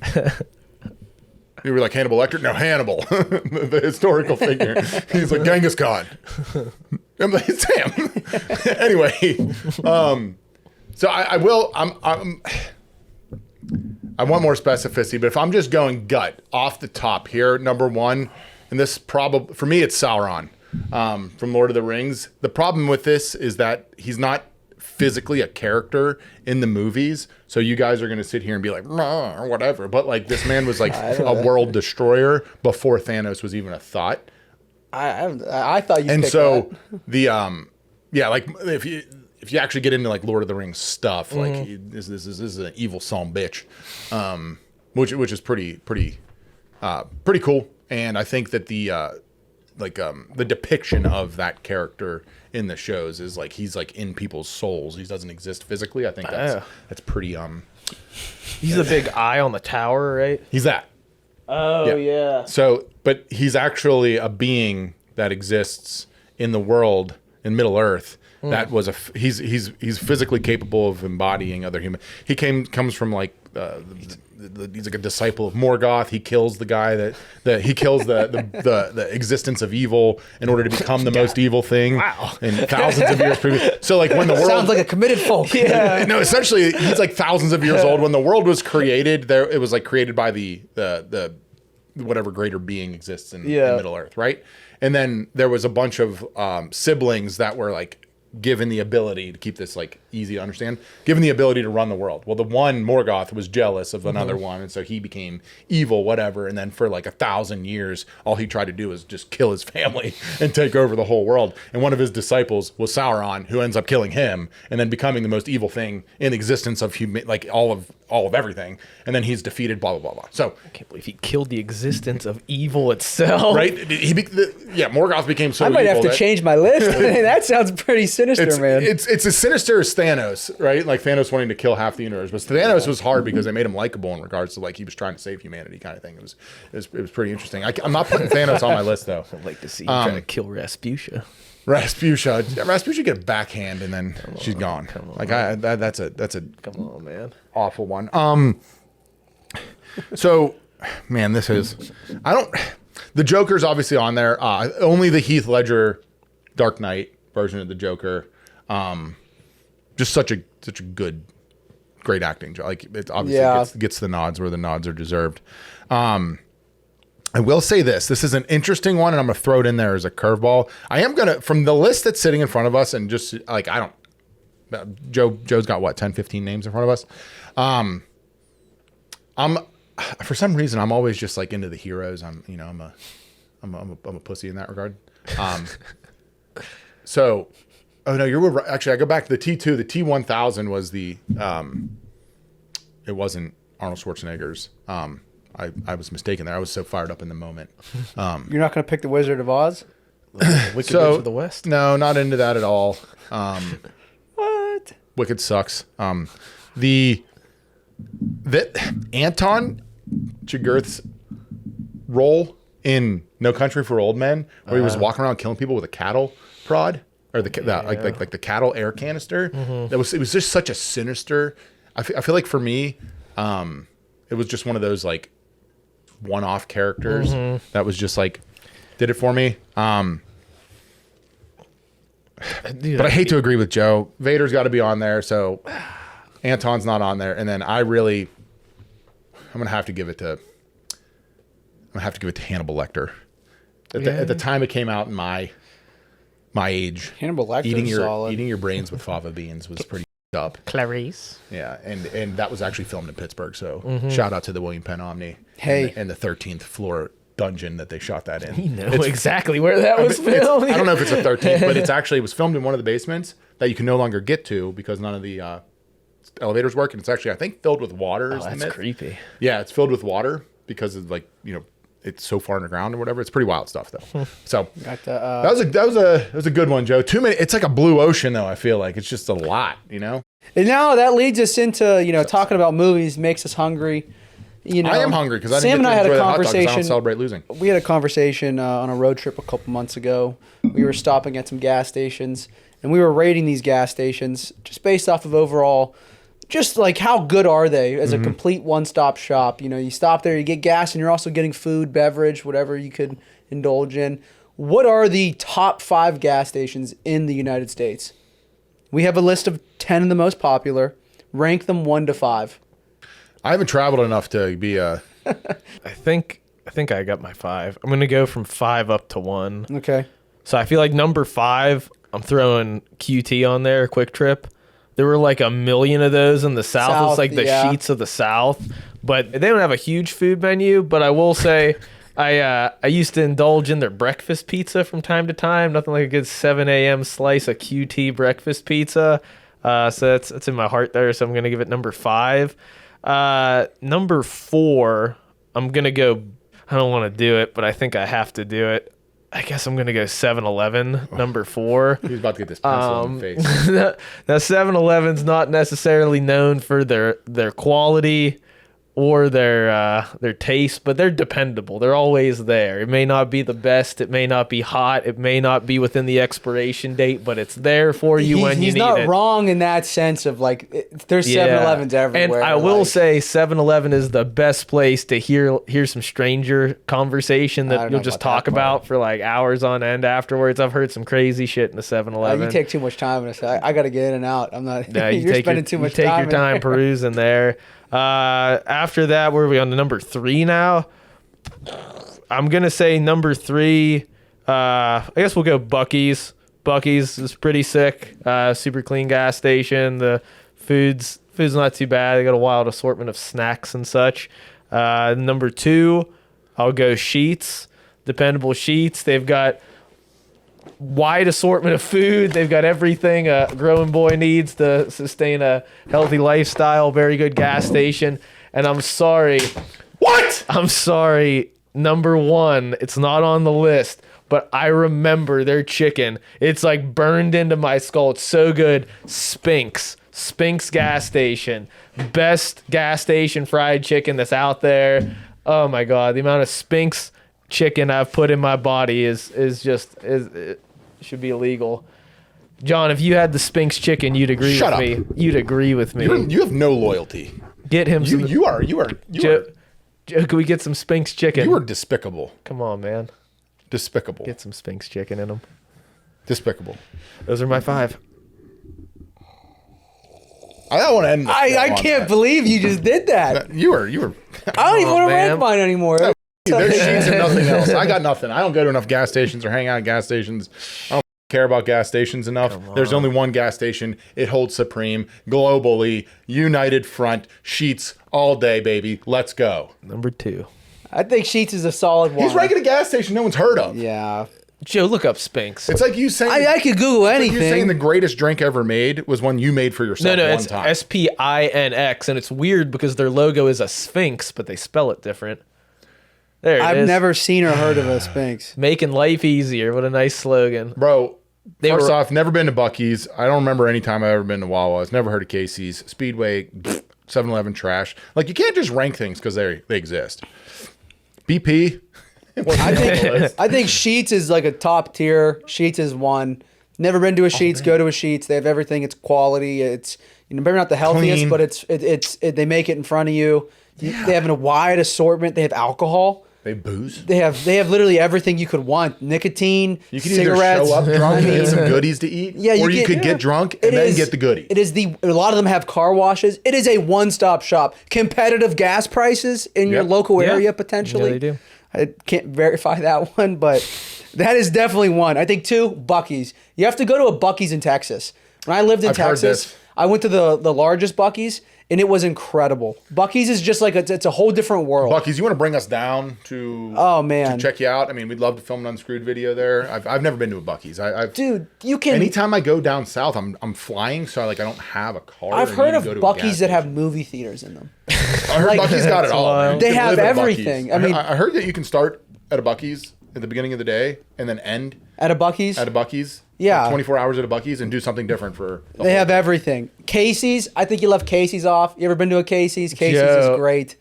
A: You were like Hannibal Lecter? No, Hannibal, the historical figure. He's like Genghis Khan. I'm like, it's him. Anyway, so I want more specificity, but if I'm just going gut off the top here, number one, and this probably for me it's Sauron from Lord of the Rings. The problem with this is that he's not physically a character in the movies, so you guys are going to sit here and be like, or whatever. But like, this man was like a world destroyer before Thanos was even a thought.
C: I thought you.
A: And
C: picked
A: so
C: that.
A: like if you actually get into like Lord of the Rings stuff, like this is an evil son bitch, which is pretty cool. And I think that the depiction of that character in the shows is like he's like in people's souls. He doesn't exist physically. I think that's pretty.
B: He's the big eye on the tower, right?
A: He's that.
B: Oh yeah.
A: So, but he's actually a being that exists in the world in Middle Earth. That was he's physically capable of embodying other human. He comes from like he's like a disciple of Morgoth. He kills the guy that he kills the existence of evil in order to become the most evil thing.
B: Wow.
A: In thousands of years previous. So like when the world
C: Sounds like a committed folk.
A: Yeah. No, essentially he's like thousands of years old. When the world was created, it was like created by the whatever greater being exists in Middle Earth, right? And then there was a bunch of siblings that were like given the ability to keep this like easy to understand, given the ability to run the world. Well, the one Morgoth was jealous of another one, and so he became evil, whatever. And then for like 1,000 years, all he tried to do was just kill his family and take over the whole world. And one of his disciples was Sauron, who ends up killing him and then becoming the most evil thing in existence of like all of everything. And then he's defeated, blah blah blah blah. So
B: I can't believe he killed the existence of evil itself.
A: Right? Morgoth became so.
C: I might
A: evil
C: have to change my list. That sounds pretty sinister, man.
A: It's as sinister as Thanos, right? Like Thanos wanting to kill half the universe, but Thanos was hard because they made him likable in regards to like he was trying to save humanity, kind of thing. It was pretty interesting. I'm not putting Thanos on my list though.
B: I'd like to see you try to kill Rasputia.
A: Rasputia get a backhand and then she's gone.
B: Come on.
A: Like that's a
B: Come on, man.
A: awful one. So, man, the Joker's obviously on there. Only the Heath Ledger Dark Knight version of the Joker. Just such a great acting job. Like it obviously gets the nods where the nods are deserved. I will say this is an interesting one, and I'm gonna throw it in there as a curveball. I am gonna, from the list that's sitting in front of us, and just like Joe's got what, 10, 15 names in front of us. For some reason I'm always just like into the heroes. I'm a pussy in that regard. So, oh no, you're actually. I go back to the T2. The T1000 was it wasn't Arnold Schwarzenegger's. I was mistaken there. I was so fired up in the moment.
C: You're not going to pick the Wizard of Oz?
B: Wicked Witch of the West?
A: No, not into that at all.
C: What?
A: Wicked sucks. That Anton Chigurh's role in No Country for Old Men, where he was walking around killing people with a cattle prod, or the cattle air canister. It was just such a sinister. I feel like for me, it was just one of those like one-off characters that was just like did it for me. But I hate to agree with Joe. Vader's got to be on there, so Anton's not on there. And then I'm gonna have to give it to Hannibal Lecter. At the time it came out in my age,
C: Hannibal Lecter
A: eating your brains with fava beans was pretty up.
B: Clarice.
A: Yeah, and that was actually filmed in Pittsburgh. So shout out to the William Penn Omni.
C: Hey,
A: and the 13th floor dungeon that they shot that in.
B: You know exactly where that was filmed.
A: I don't know if it's a 13th, but it was filmed in one of the basements that you can no longer get to because none of the elevators work, and it's actually I think filled with water.
B: Oh, that's creepy.
A: Yeah, it's filled with water because of it's so far underground or whatever. It's pretty wild stuff though. So that was a good one, Joe. Too many. It's like a blue ocean though. I feel like it's just a lot,
C: And now that leads us into talking about movies makes us hungry.
A: I am hungry because
C: Sam and I had a
A: conversation. I don't celebrate losing.
C: We had a conversation on a road trip a couple months ago. We were stopping at some gas stations and we were rating these gas stations just based off of overall just like how good are they as a complete one-stop shop? You know, you stop there, you get gas, and you're also getting food, beverage, whatever you could indulge in. What are the top 5 gas stations in the United States? We have a list of 10 of the most popular. Rank them 1 to 5.
A: I haven't traveled enough to be a.
B: I think I got my 5. I'm gonna go from 5 up to 1.
C: Okay.
B: So I feel like number 5, I'm throwing QT on there, Quick Trip. There were like a million of those in the South. It's like the Sheetz of the South. But they don't have a huge food menu. But I will say, I used to indulge in their breakfast pizza from time to time. Nothing like a good 7 a.m. slice of QT breakfast pizza. So that's in my heart there. So I'm going to give it number 5. Number 4, I'm going to go, I don't want to do it, but I think I have to do it. I guess I'm going to go 7-Eleven, number 4.
A: He was about to get this pencil in the face.
B: Now 7-Eleven's not necessarily known for their quality or their taste, but they're dependable. They're always there. It may not be the best. It may not be hot. It may not be within the expiration date, but it's there for you when you need it.
C: He's not wrong in that sense of like there's 7-Elevens everywhere.
B: And I will say 7-Eleven is the best place to hear some stranger conversation that you'll just talk about for like hours on end afterwards. I've heard some crazy shit in the 7-Eleven.
C: You take too much time and I got to get in and out. I'm not.
B: Yeah,
C: you're spending too much time.
B: You take your time perusing there. After that, where are we on to number 3 now? I'm gonna say number 3. I guess we'll go Buc-ees. Buc-ees is pretty sick. Super clean gas station. The food's not too bad. They got a wild assortment of snacks and such. Number 2, I'll go Sheetz. Dependable Sheetz. They've got wide assortment of food. They've got everything a growing boy needs to sustain a healthy lifestyle. Very good gas station. And I'm sorry.
A: What?
B: I'm sorry. Number 1, it's not on the list, but I remember their chicken. It's like burned into my skull. It's so good. Spink's gas station. Best gas station fried chicken that's out there. Oh my God. The amount of Spink's chicken I've put in my body is it should be illegal. John, if you had the Spink's chicken, you'd agree with me. You'd agree with me.
A: You have no loyalty.
B: Get him some.
A: You are.
B: Joe, can we get some Spink's chicken?
A: You are despicable.
B: Come on, man.
A: Despicable.
B: Get some Spink's chicken in them.
A: Despicable.
B: Those are my 5.
A: I want to end.
C: I can't believe you just did that.
A: You were.
C: I don't even want to rank mine anymore.
A: No, there's Sheetz and nothing else. I got nothing. I don't go to enough gas stations or hang out at gas stations. I don't care about gas stations enough. There's only one gas station. It holds supreme globally. United Front. Sheetz all day, baby. Let's go.
B: Number 2.
C: I think Sheetz is a solid one.
A: He's right at a gas station no one's heard of.
C: Yeah.
B: Joe, look up Spink's.
A: It's like you saying
C: I could Google anything.
A: Like you saying the greatest drink ever made was one you made for yourself
B: No,
A: one
B: it's
A: time.
B: SPINX, and it's weird because their logo is a sphinx, but they spell it different. There it is.
C: I've never seen or heard of a Sphinx.
B: Making life easier. What a nice slogan.
A: Bro, first off, never been to Buc-ee's. I don't remember any time I've ever been to Wawa's. Never heard of Casey's. Speedway, 7-Eleven trash. Like, you can't just rank things because they exist. BP.
C: I think Sheetz is like a top tier. Sheetz is 1. Never been to a Sheetz. Go to a Sheetz. They have everything. It's quality. It's maybe not the healthiest,
A: Clean.
C: but they make it in front of you. Yeah. They have a wide assortment. They have alcohol.
A: They booze.
C: They have literally everything you could want. Nicotine,
A: you can
C: cigarettes.
A: Either show up drunk and get some goodies to eat, or you could get drunk and then get the goodie.
C: A lot of them have car washes. It is a one-stop shop. Competitive gas prices in your local area potentially.
B: Yeah, they do.
C: I can't verify that one, but that is definitely 1. I think 2, Buc-ees. You have to go to a Buc-ees in Texas. When I lived in Texas, I went to the largest Buc-ees, and it was incredible. Buc-ees is just like it's a whole different world.
A: Buc-ees, you want to bring us down to to check you out? I mean, we'd love to film an Unscrewed video there. I've never been to a Buc-ees.
C: Dude, you can.
A: Anytime I go down south, I'm flying, so I don't have a car.
C: I've heard of Buc-ees that have movie theaters in them.
A: I heard Buc-ees got it all.
C: They have everything.
A: I mean, I heard that you can start at a Buc-ees at the beginning of the day and then end
C: at a Buc-ees.
A: At a Buc-ees.
C: Yeah.
A: Like 24 hours at a Buc-ees and do something different for
C: They have everything. Casey's, I think you left Casey's off. You ever been to a Casey's? Casey's is great.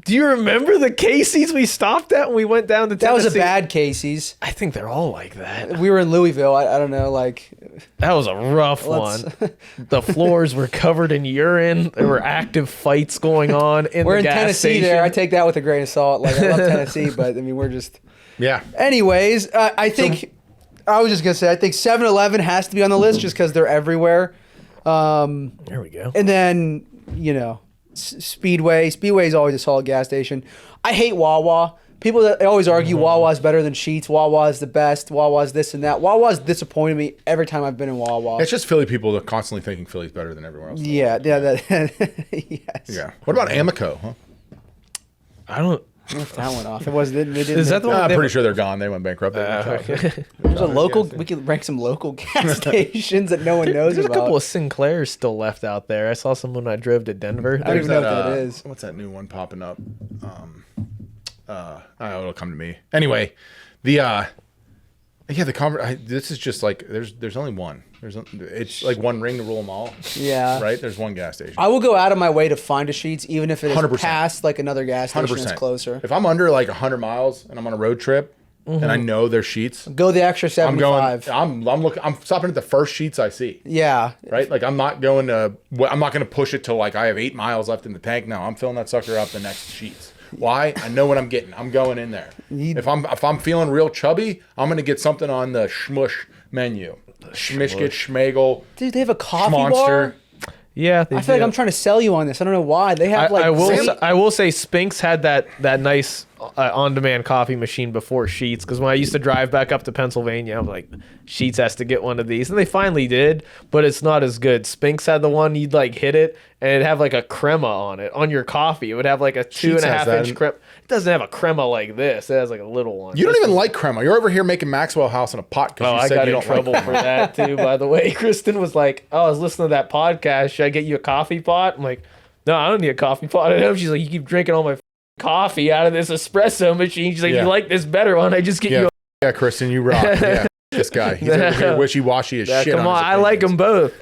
B: Do you remember the Casey's we stopped at when we went down to Tennessee?
C: That was a bad Casey's.
B: I think they're all like that.
C: We were in Louisville. I don't know, like...
B: That was a rough one. The floors were covered in urine. There were active fights going on in
C: we're
B: the
C: in
B: gas
C: Tennessee
B: station.
C: there. I take that with a grain of salt. Like, I love Tennessee, but, I mean, we're just...
A: Yeah.
C: Anyways, I think... I was just going to say, I think 7-Eleven has to be on the list just because they're everywhere.
B: There we go.
C: And then, you know... Speedway. Speedway is always a solid gas station. I hate Wawa. People that always argue Wawa is better than Sheetz. Wawa is the best. Wawa is this and that. Wawa's disappointed me every time I've been in Wawa.
A: It's just Philly people that are constantly thinking Philly's better than everywhere else.
C: Yeah. Yes.
A: Yeah. What about Amico? Huh?
B: I don't...
C: Left that one off. It was. They didn't.
B: Is that the one?
A: I'm pretty sure they're gone. They went bankrupt.
C: There's a local. We could rank some local gas stations that no one knows
B: There's
C: about.
B: a couple of Sinclairs still left out there. I saw some when I drove to Denver.
C: I don't even know what that is.
A: What's that new one popping up? It'll come to me. Anyway, the this is just like there's only one. It's like one ring to rule them all.
C: Yeah.
A: Right? There's one gas station.
C: I will go out of my way to find a Sheetz, even if it is
A: 100%.
C: past like another gas station
A: 100%.
C: that's closer.
A: If I'm under like 100 miles and I'm on a road trip and I know there's Sheetz,
C: Go the extra 75.
A: I'm looking. I'm stopping at the first Sheetz I see.
C: Yeah.
A: Right? Like I'm not going to push it till like I have 8 miles left in the tank. No, I'm filling that sucker up the next Sheetz. Why? I know what I'm getting. I'm going in there. If I'm feeling real chubby, I'm gonna get something on the Schmush menu. Schmishket, Schmegel.
C: Dude, they have a coffee
A: Monster.
C: bar.
B: Yeah,
C: I feel like I'm trying to sell you on this. I don't know why. They have like.
B: I will say Spinks had that nice on-demand coffee machine before Sheetz, because when I used to drive back up to Pennsylvania, I'm like, Sheetz has to get one of these, and they finally did, but it's not as good. Spinks had the one you'd like hit it and it'd have like a crema on it on your coffee. It would have like a 2.5 inch crema. It doesn't have a crema like this. It has like a little one.
A: You don't even like crema. You're over here making Maxwell House in a pot because you said you don't like crema.
B: I got in trouble for that too, by the way. Kristen was like, "Oh, I was listening to that podcast. Should I get you a coffee pot?" I'm like, "No, I don't need a coffee pot." And she's like, "You keep drinking all my coffee out of this espresso machine." She's like, "You like this better one? I just get you."
A: Yeah, Kristen, you rock. Yeah, this guy. He's over here wishy-washy as shit.
B: Come on, I like them both.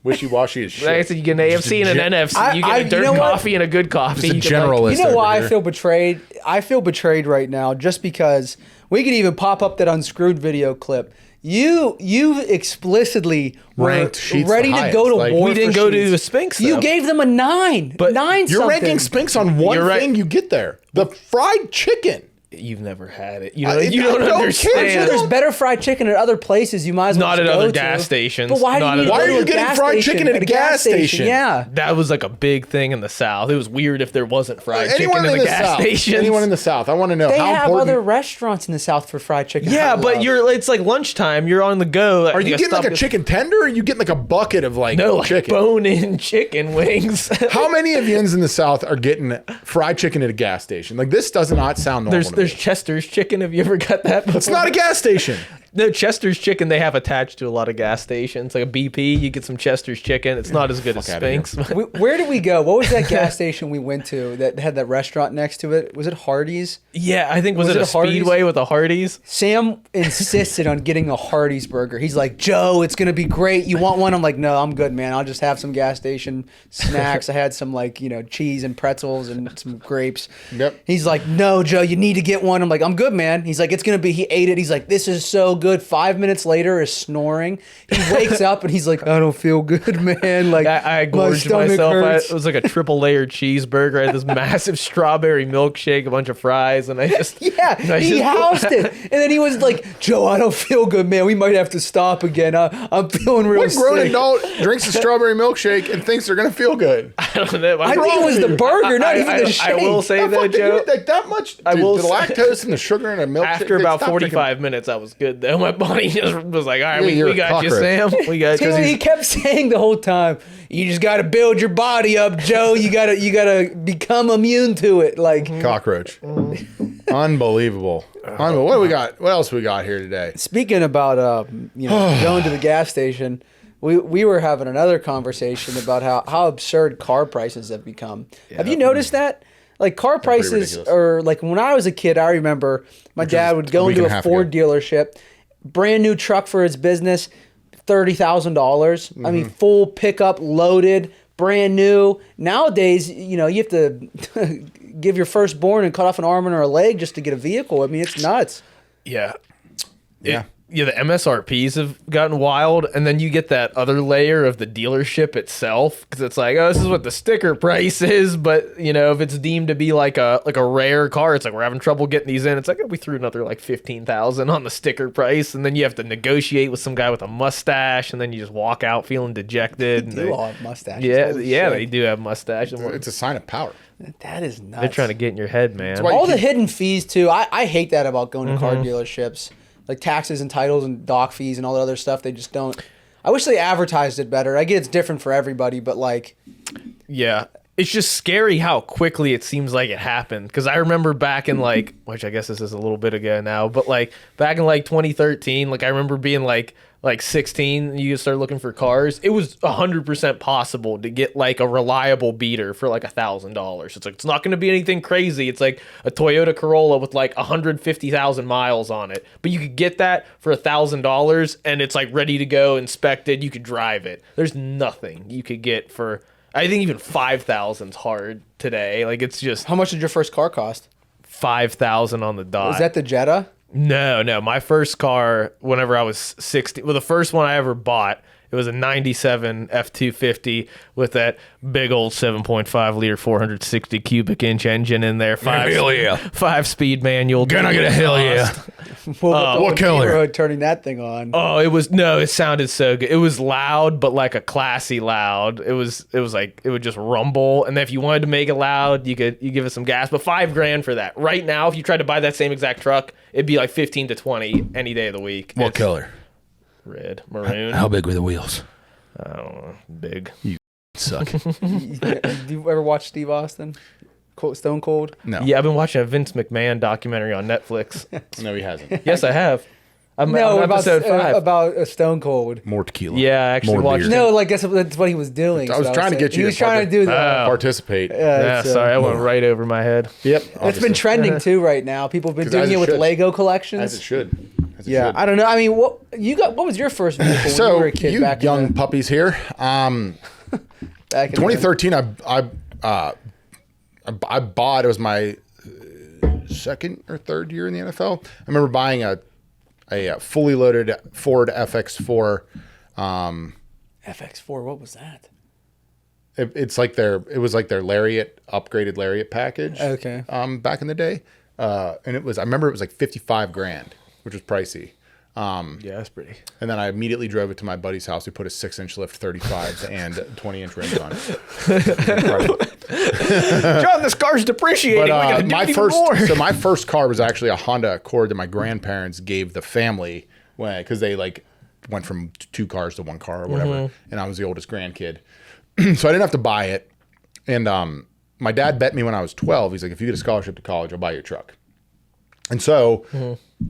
A: Wishy-washy as shit.
B: Like I said, you get an AFC and an NFC. You get a dirt coffee and a good coffee.
A: Just a generalist.
C: You know why I feel betrayed? I feel betrayed right now just because we could even pop up that unscrewed video clip. You explicitly
A: ranked Sheetz
C: ready to go to war.
B: We didn't go to Spinks, though.
C: You gave them a 9.
B: But
C: 9
A: you're
C: something.
A: ranking Spinks on one thing you get there. The fried chicken.
B: You've never had it. You don't understand.
C: I'm sure there's better fried chicken at other places. You might as well
B: not
C: just
B: at
C: go
B: other
C: to.
B: gas stations.
C: But why are you
A: getting fried chicken at a gas station?
C: Yeah,
B: that was like a big thing in the South. It was weird if there wasn't fried chicken in the gas
A: South.
B: station.
A: Anyone in the South? I want to know
C: they
A: how
C: have
A: important.
C: other restaurants in the South for fried chicken.
B: Yeah, but it's like lunchtime. You're on the go.
A: Are you getting like a chicken tender, or are you getting like a bucket of like chicken?
B: Bone-in chicken wings?
A: How many of yins in the South are getting fried chicken at a gas station? Like this does not sound normal.
B: There's Chester's chicken. Have you ever got that before?
A: It's not a gas station.
B: No, Chester's chicken they have attached to a lot of gas stations. Like a BP, you get some Chester's chicken. It's not as good as Spinks.
C: Where did we go? What was that gas station we went to that had that restaurant next to it? Was it Hardee's?
B: Yeah, I think was it a Speedway with a Hardee's?
C: Sam insisted on getting a Hardee's burger. He's like, "Joe, it's gonna be great. You want one?" I'm like, "No, I'm good, man. I'll just have some gas station snacks." I had some cheese and pretzels and some grapes.
A: Yep.
C: He's like, "No, Joe, you need to get one." I'm like, "I'm good, man." He's like, "It's gonna be." He ate it. He's like, "This is so good." 5 minutes later is snoring. He wakes up and he's like, "I don't feel good, man." Like
B: I gorged myself. It was like a triple layered cheeseburger. I had this massive strawberry milkshake, a bunch of fries, and I just
C: he housed it. And then he was like, "Joe, I don't feel good, man. We might have to stop again. I'm feeling real sick."
A: What grown adult drinks a strawberry milkshake and thinks they're gonna feel good?
B: I don't know.
C: I think it was the burger, not even the shake.
B: I will say though, Joe,
A: like that much. Dude, the lactose and the sugar in a milkshake.
B: After about 45 minutes, I was good though. My body just was like, "All right, we got you, Sam. We got you."
C: He kept saying the whole time, "You just got to build your body up, Joe. You gotta become immune to it." Like
A: cockroach. Unbelievable. What do we got? What else we got here today?
C: Speaking about going to the gas station, we were having another conversation about how absurd car prices have become. Yeah. Have you noticed that? Like car prices are like when I was a kid, I remember my dad would go into a Ford dealership, brand new truck for his business, $30,000. I mean, full pickup, loaded, brand new. Nowadays, you have to give your firstborn and cut off an arm or a leg just to get a vehicle. I mean, it's nuts.
B: Yeah.
A: Yeah.
B: Yeah, the MSRPs have gotten wild, and then you get that other layer of the dealership itself, because it's like, oh, this is what the sticker price is, but you know, if it's deemed to be like a rare car, it's like we're having trouble getting these in. It's like, oh, we threw another like 15,000 on the sticker price, and then you have to negotiate with some guy with a mustache, and then you just walk out feeling dejected.
C: They do all have mustaches.
B: Yeah,
C: Holy
B: yeah,
C: shit.
B: they do have mustaches.
A: It's a sign of power.
C: That is nuts.
B: They're trying to get in your head, man.
A: why-
C: All the hidden fees too. I hate that about going to car dealerships, like taxes and titles and dock fees and all that other stuff. They just don't. I wish they advertised it better. I get it's different for everybody, but like,
B: Yeah. It's just scary how quickly it seems like it happened. Because I remember back in like, which I guess this is a little bit ago now, but like back in like 2013, like I remember being like 16, you start looking for cars. It was 100% possible to get like a reliable beater for like $1,000. It's like, it's not going to be anything crazy. It's like a Toyota Corolla with like 150,000 miles on it, but you could get that for $1,000 and it's like ready to go, inspected. You could drive it. There's nothing you could get for, I think even 5,000's hard today. Like it's just
C: how much did your first car cost?
B: 5,000 on the dot.
C: Was that the Jetta?
B: No. My first car, whenever I was 16, well, the first one I ever bought, it was a 97 F250 with that big old 7.5 liter 460 cubic inch engine in there. Five-speed manual.
D: Gonna get a hell yeah.
C: What
D: color?
C: Turning that thing on.
B: Oh, it sounded so good. It was loud, but like a classy loud. It was like, it would just rumble. And then if you wanted to make it loud, you give it some gas, but $5,000 for that. Right now, if you tried to buy that same exact truck, it'd be like 15 to 20 any day of the week.
D: What
B: It's
D: color?
B: Red, maroon.
D: How big were the wheels?
B: I don't know. Big.
D: Suck.
C: Do you ever watch Steve Austin? Stone Cold?
A: No.
B: Yeah, I've been watching a Vince McMahon documentary on Netflix.
A: No, he hasn't.
B: Yes, I have. I'm
C: No,
B: on
C: about
B: episode 5.
C: about Stone Cold.
A: More tequila.
B: Yeah, I actually
A: More
B: watched
A: beer.
B: it.
C: No, like that's what he was doing.
A: I was
C: so
A: trying to get you
C: He was trying to do that.
A: participate.
B: Yeah,
C: it's,
B: sorry, I went right over my head.
A: Yep.
C: It's
A: obviously.
C: been trending too right now. People have been
A: 'Cause
C: doing
A: as
C: it
A: it
C: with
A: should.
C: Lego collections.
A: As it should. As it
C: Yeah,
A: should.
C: I don't know. I mean, what was your first vehicle when you
A: So
C: were a kid
A: you
C: back
A: young
C: in
A: puppies here.
C: back in
A: 2013. I bought. It was my second or third year in the NFL. I remember buying a fully loaded Ford FX4.
C: FX4? What was that?
A: It was like their Lariat upgraded Lariat package.
C: Okay.
A: Back in the day, and I remember it was like $55,000, which was pricey.
B: Yeah, that's pretty.
A: And then I immediately drove it to my buddy's house. We put a 6-inch lift 35s and 20-inch rims on it.
B: John, this car's depreciating.
A: But
B: we gotta do it even more.
A: so my first car was actually a Honda Accord that my grandparents gave the family because they like went from 2 cars to 1 car or whatever, and I was the oldest grandkid, so I didn't have to buy it. And my dad bet me when I was 12. He's like, if you get a scholarship to college, I'll buy you a truck. And so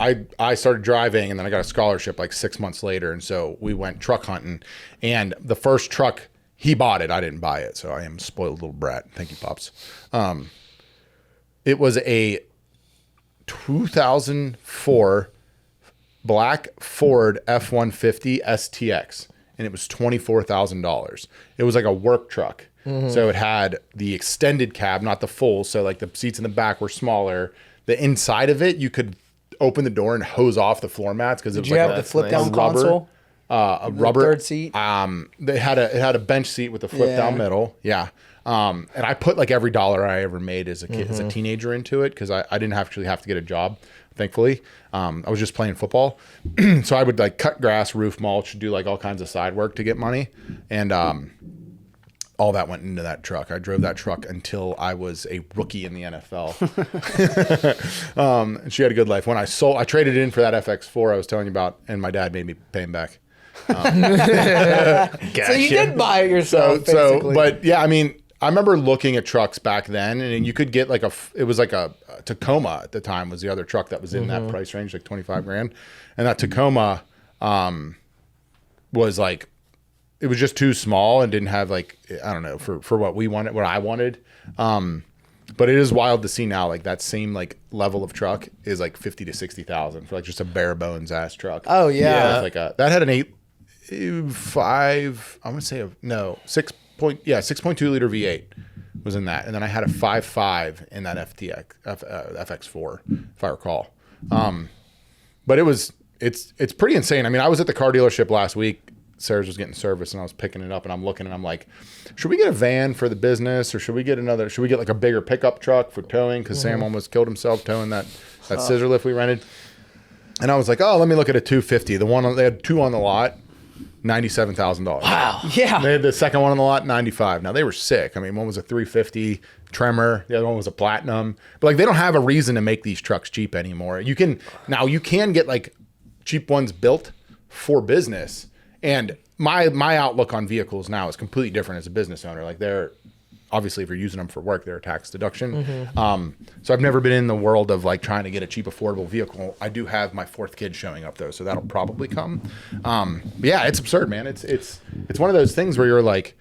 A: I started driving, and then I got a scholarship like 6 months later. And so we went truck hunting, and the first truck, he bought it. I didn't buy it. So I am a spoiled little brat. Thank you, Pops. It was a 2004 black Ford F-150 STX, and it was $24,000. It was like a work truck. So it had the extended cab, not the full. So like the seats in the back were smaller. The inside of it, you could open the door and hose off the floor mats because it was
C: Did you
A: like
C: have
A: a
C: the flip down
A: rubber,
C: console?
A: a rubber
C: third seat?
A: It had a bench seat with a flip down middle. Yeah. And I put like every dollar I ever made as a kid, as a teenager into it because I didn't actually have to get a job, thankfully. I was just playing football. So I would like cut grass, roof mulch, do like all kinds of side work to get money. And all that went into that truck. I drove that truck until I was a rookie in the NFL. And she had a good life. When I traded it in for that FX4 I was telling you about, and my dad made me pay him back.
B: Gotcha.
C: So you did buy it yourself, basically.
A: But yeah, I mean, I remember looking at trucks back then, and you could get like it was like a Tacoma at the time was the other truck that was in that price range, like $25,000. And that Tacoma was like, it was just too small and didn't have like, I don't know, for what we wanted, what I wanted. But it is wild to see now, like that same like level of truck is like 50 to 60,000 for like just a bare bones ass truck.
C: Oh yeah.
A: Like that had an 6.2 liter V8. was in that, and then I had a 5.5 in that FX4, if I recall. But it's pretty insane. I mean, I was at the car dealership last week. Sarah's was getting service, and I was picking it up, and I'm looking, and I'm like, should we get a van for the business, or should we get like a bigger pickup truck for towing? Because Sam almost killed himself towing that scissor lift we rented. And I was like, oh, let me look at a 250. They had 2 on the lot, $97,000.
C: Wow. Yeah.
A: They had the second one on the lot, 95. Now they were sick. I mean, one was a 350 Tremor, the other one was a Platinum. But like, they don't have a reason to make these trucks cheap anymore. You can get like cheap ones built for business. And my outlook on vehicles now is completely different as a business owner. Like, they're obviously, if you're using them for work, they're a tax deduction. So I've never been in the world of like trying to get a cheap, affordable vehicle. I do have my 4th kid showing up though, so that'll probably come. But yeah, it's absurd, man. It's one of those things where you're like,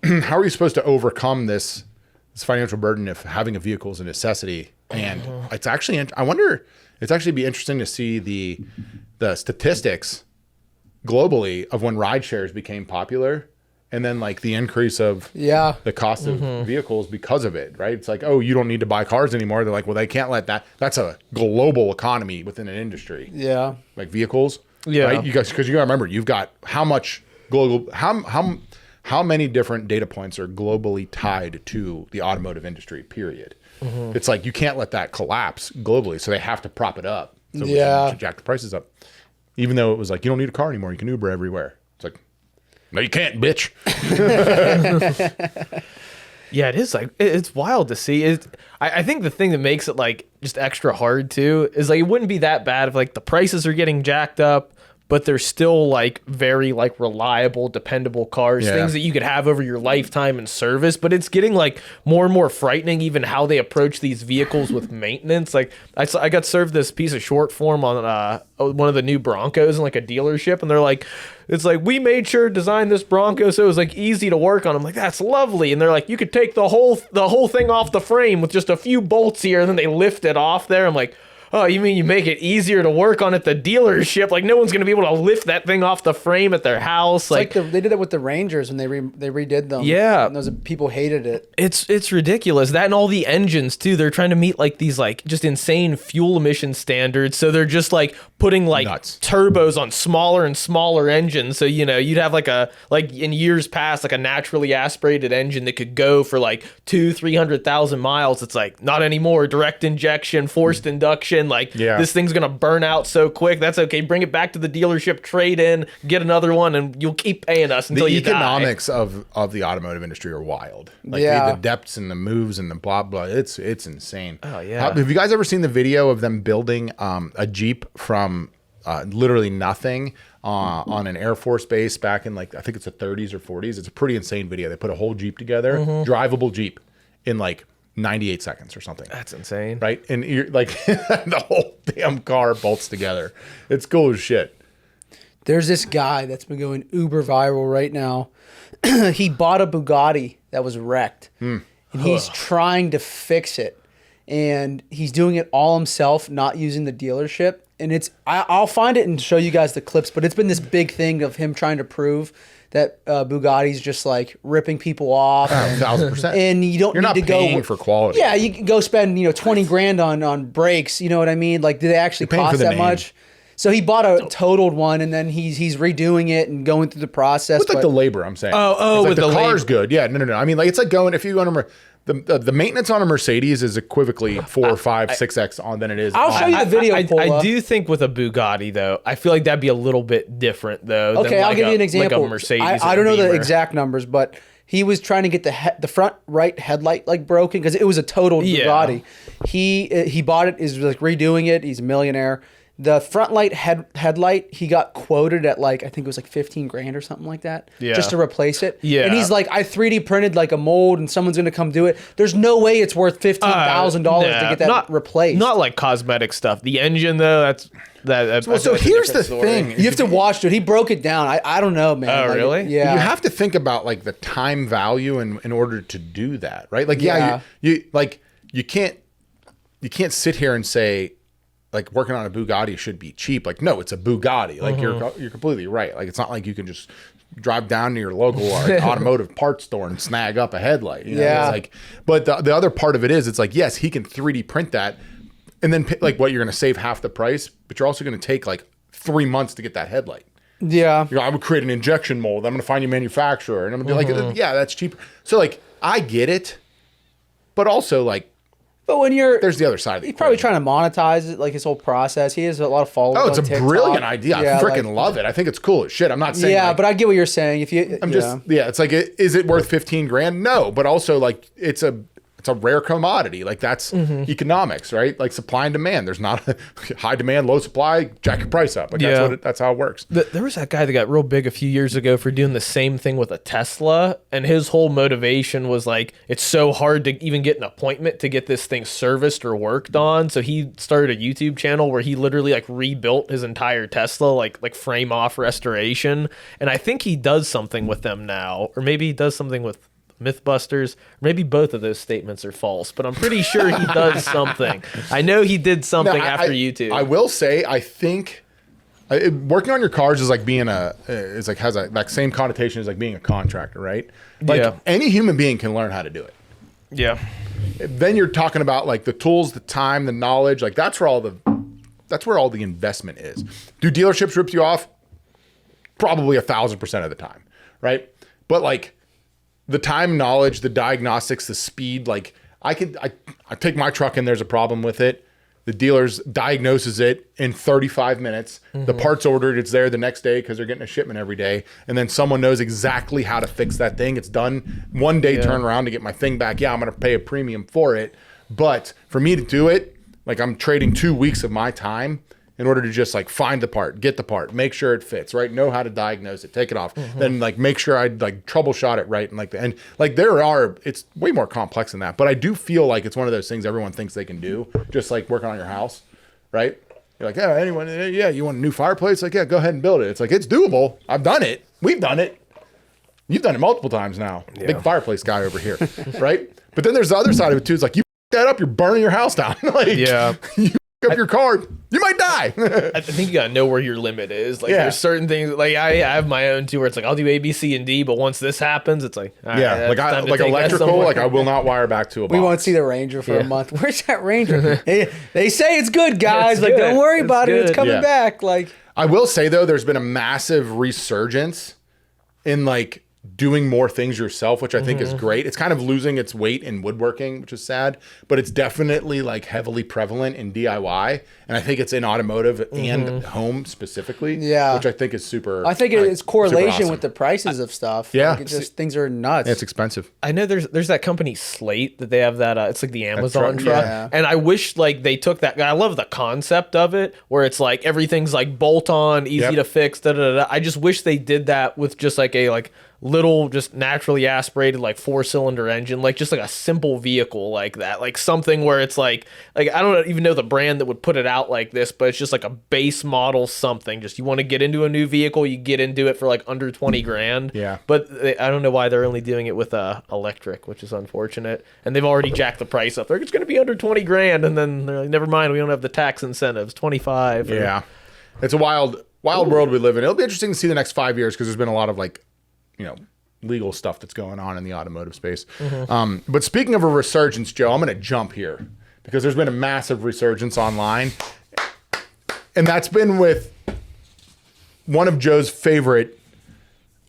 A: how are you supposed to overcome this financial burden if having a vehicle is a necessity? And it's actually, I wonder, it's actually be interesting to see the statistics globally of when ride shares became popular, and then like the increase of the cost of vehicles because of it, right? It's like, oh, you don't need to buy cars anymore. They're like, well, they can't let that. That's a global economy within an industry. Yeah, like vehicles. Yeah, right. You guys, because you got to remember, you've got how much global, how many different data points are globally tied to the automotive industry. Period. It's like you can't let that collapse globally, so they have to prop it up. So we can jack the prices up. Even though it was like, you don't need a car anymore. You can Uber everywhere. It's like, no, you can't, bitch.
B: Yeah, it is like, it's wild to see. I think the thing that makes it like just extra hard too is like, it wouldn't be that bad if like the prices are getting jacked up, but they're still like very like reliable, dependable cars, things that you could have over your lifetime and service. But it's getting like more and more frightening, even how they approach these vehicles with maintenance. Like I got served this piece of short form on one of the new Broncos in like a dealership, and they're like, it's like, we made sure to design this Bronco so it was like easy to work on. I'm like, that's lovely. And they're like, you could take the whole thing off the frame with just a few bolts here, and then they lift it off there. I'm like, oh, you mean you make it easier to work on at the dealership? Like, no one's going to be able to lift that thing off the frame at their house.
C: It's like they did it with the Rangers when they redid them.
B: Yeah.
C: And those people hated it.
B: It's ridiculous. That and all the engines, too. They're trying to meet, like, these, like, just insane fuel emission standards. So they're just, like, putting, like, turbos on smaller and smaller engines. So, you know, you'd have, like in years past, like, a naturally aspirated engine that could go for, like, 200,000-300,000 miles. It's like, not anymore. Direct injection, forced induction. Like, this thing's gonna burn out so quick. That's okay. Bring it back to the dealership, trade in, get another one, and you'll keep paying us until you die.
A: The economics of the automotive industry are wild. Like the depths and the moves and the blah blah. It's insane.
B: Oh yeah.
A: Have you guys ever seen the video of them building a Jeep from literally nothing on an Air Force base back in, like, I think it's the 30s or 40s? It's a pretty insane video. They put a whole Jeep together, drivable Jeep, in like 98 seconds or something.
B: That's insane.
A: Right? And you're like, the whole damn car bolts together. It's cool as shit.
C: There's this guy that's been going uber viral right now. He bought a Bugatti that was wrecked. And he's trying to fix it. And he's doing it all himself, not using the dealership. And I'll find it and show you guys the clips, but it's been this big thing of him trying to prove that Bugatti's just like ripping people off.
A: 1,000%.
C: And you're
A: not paying for quality.
C: Yeah, you can go spend $20,000 on brakes. You know what I mean? Like, do they actually cost that much? So he bought a totaled one, and then he's redoing it and going through the process.
A: With like the labor, I'm saying.
B: Oh,
A: like
B: with
A: the car's good. Yeah, no. I mean, like, it's like going, if you want to. The maintenance on a Mercedes is equivalently 4, 5, 6x on than it is.
C: I'll show you the video.
B: I do think with a Bugatti though, I feel like that'd be a little bit different though.
C: Okay, I'll give you an example.
B: Like a Mercedes.
C: I don't know the exact numbers, but he was trying to get the front right headlight like broken because it was a total Bugatti. He bought it, is like redoing it. He's a millionaire. The front light headlight, he got quoted at like, I think it was like $15,000 or something like that, just to replace it. Yeah. And he's like, I 3D printed like a mold and someone's going to come do it. There's no way it's worth $15,000 to get that replaced.
B: Not like cosmetic stuff. The engine though,
A: so here's the thing.
C: You have to watch it. He broke it down. I don't know, man.
B: Oh, like, really?
C: Yeah.
A: You have to think about like the time value in order to do that, right? Like, you can't sit here and say, like, working on a Bugatti should be cheap. Like, no, it's a Bugatti. Like, you're completely right. Like, it's not like you can just drive down to your local automotive parts store and snag up a headlight. You know?
C: Yeah.
A: It's like, but the other part of it is, it's like, yes, he can 3D print that, and then like what, you're going to save half the price, but you're also going to take like 3 months to get that headlight.
C: Yeah.
A: You know, I would create an injection mold. I'm going to find you a manufacturer, and I'm going to be like, yeah, that's cheaper. So like, I get it, but also like,
C: but when
A: there's the other side of the
C: he's probably trying to monetize it, like his whole process. He has a lot of followers.
A: Oh, it's
C: on
A: a
C: TikTok.
A: brilliant idea.
C: Yeah,
A: I freaking love it. I think it's cool as shit. I'm not saying
C: Yeah,
A: like,
C: but I get what you're saying. If you,
A: it's like, is it worth 15 grand? No, but also like it's a rare commodity. Like that's economics, right? Like supply and demand. There's not a high demand, low supply, jack your price up. Like that's how it works.
B: There was that guy that got real big a few years ago for doing the same thing with a Tesla, and his whole motivation was like, it's so hard to even get an appointment to get this thing serviced or worked on. So he started a YouTube channel where he literally like rebuilt his entire Tesla, like frame off restoration. And I think he does something with them now, or maybe he does something with Mythbusters. Maybe both of those statements are false, but I'm pretty sure he does something. I know he did something after YouTube.
A: I will say, I think working on your cars is like being has that same connotation as like being a contractor, right? Like any human being can learn how to do it.
B: Yeah.
A: Then you're talking about like the tools, the time, the knowledge. Like that's where all the investment is. Do dealerships rip you off? Probably 1,000% of the time, right? But like, the time, knowledge, the diagnostics, the speed, like I take my truck and there's a problem with it. The dealer's diagnoses it in 35 minutes. The part's ordered, it's there the next day because they're getting a shipment every day. And then someone knows exactly how to fix that thing. It's done. One day turn around to get my thing back. Yeah, I'm going to pay a premium for it. But for me to do it, like I'm trading 2 weeks of my time in order to just like find the part, get the part, make sure it fits, right? Know how to diagnose it, take it off, then like make sure I like troubleshot it right. And like it's way more complex than that. But I do feel like it's one of those things everyone thinks they can do, just like working on your house, right? You're like, you want a new fireplace? Like, yeah, go ahead and build it. It's like, it's doable. I've done it. We've done it. You've done it multiple times now. Yeah. Big fireplace guy over here, right? But then there's the other side of it too. It's like, you that up, you're burning your house down. Like, you up your car, you might die.
B: I think you gotta know where your limit is. Like there's certain things, like I have my own too, where it's like I'll do A, B, C, and D, but once this happens, it's like
A: like electrical, like I will not wire back to a box.
C: We won't see the Ranger for a month. Where's that Ranger? They say it's good, guys. Like don't worry about it. It's coming back. Like
A: I will say though, there's been a massive resurgence in like doing more things yourself, which I think is great. It's kind of losing its weight in woodworking, which is sad, but it's definitely like heavily prevalent in DIY. And I think it's in automotive and home specifically, which I think is super.
C: I think it's correlation
A: awesome
C: with the prices of stuff.
A: Yeah.
C: Like things are nuts.
A: It's expensive.
B: I know there's that company Slate that they have that, it's like the Amazon truck.
C: Yeah.
B: And I wish like they took that. I love the concept of it where it's like everything's like bolt on, easy to fix, I just wish they did that with just like a little just naturally aspirated like 4-cylinder engine, like just like a simple vehicle like that, like something where it's like I don't even know the brand that would put it out like this, but it's just like a base model something. Just you want to get into a new vehicle, you get into it for like under 20 grand. But I don't know why they're only doing it with electric, which is unfortunate. And they've already jacked the price up. They're like, it's going to be under 20 grand, and then they're like, never mind, we don't have the tax incentives, 25.
A: It's a wild world we live in. It'll be interesting to see the next 5 years because there's been a lot of like, legal stuff that's going on in the automotive space. But speaking of a resurgence, Joe, I'm going to jump here because there's been a massive resurgence online. And that's been with one of Joe's favorite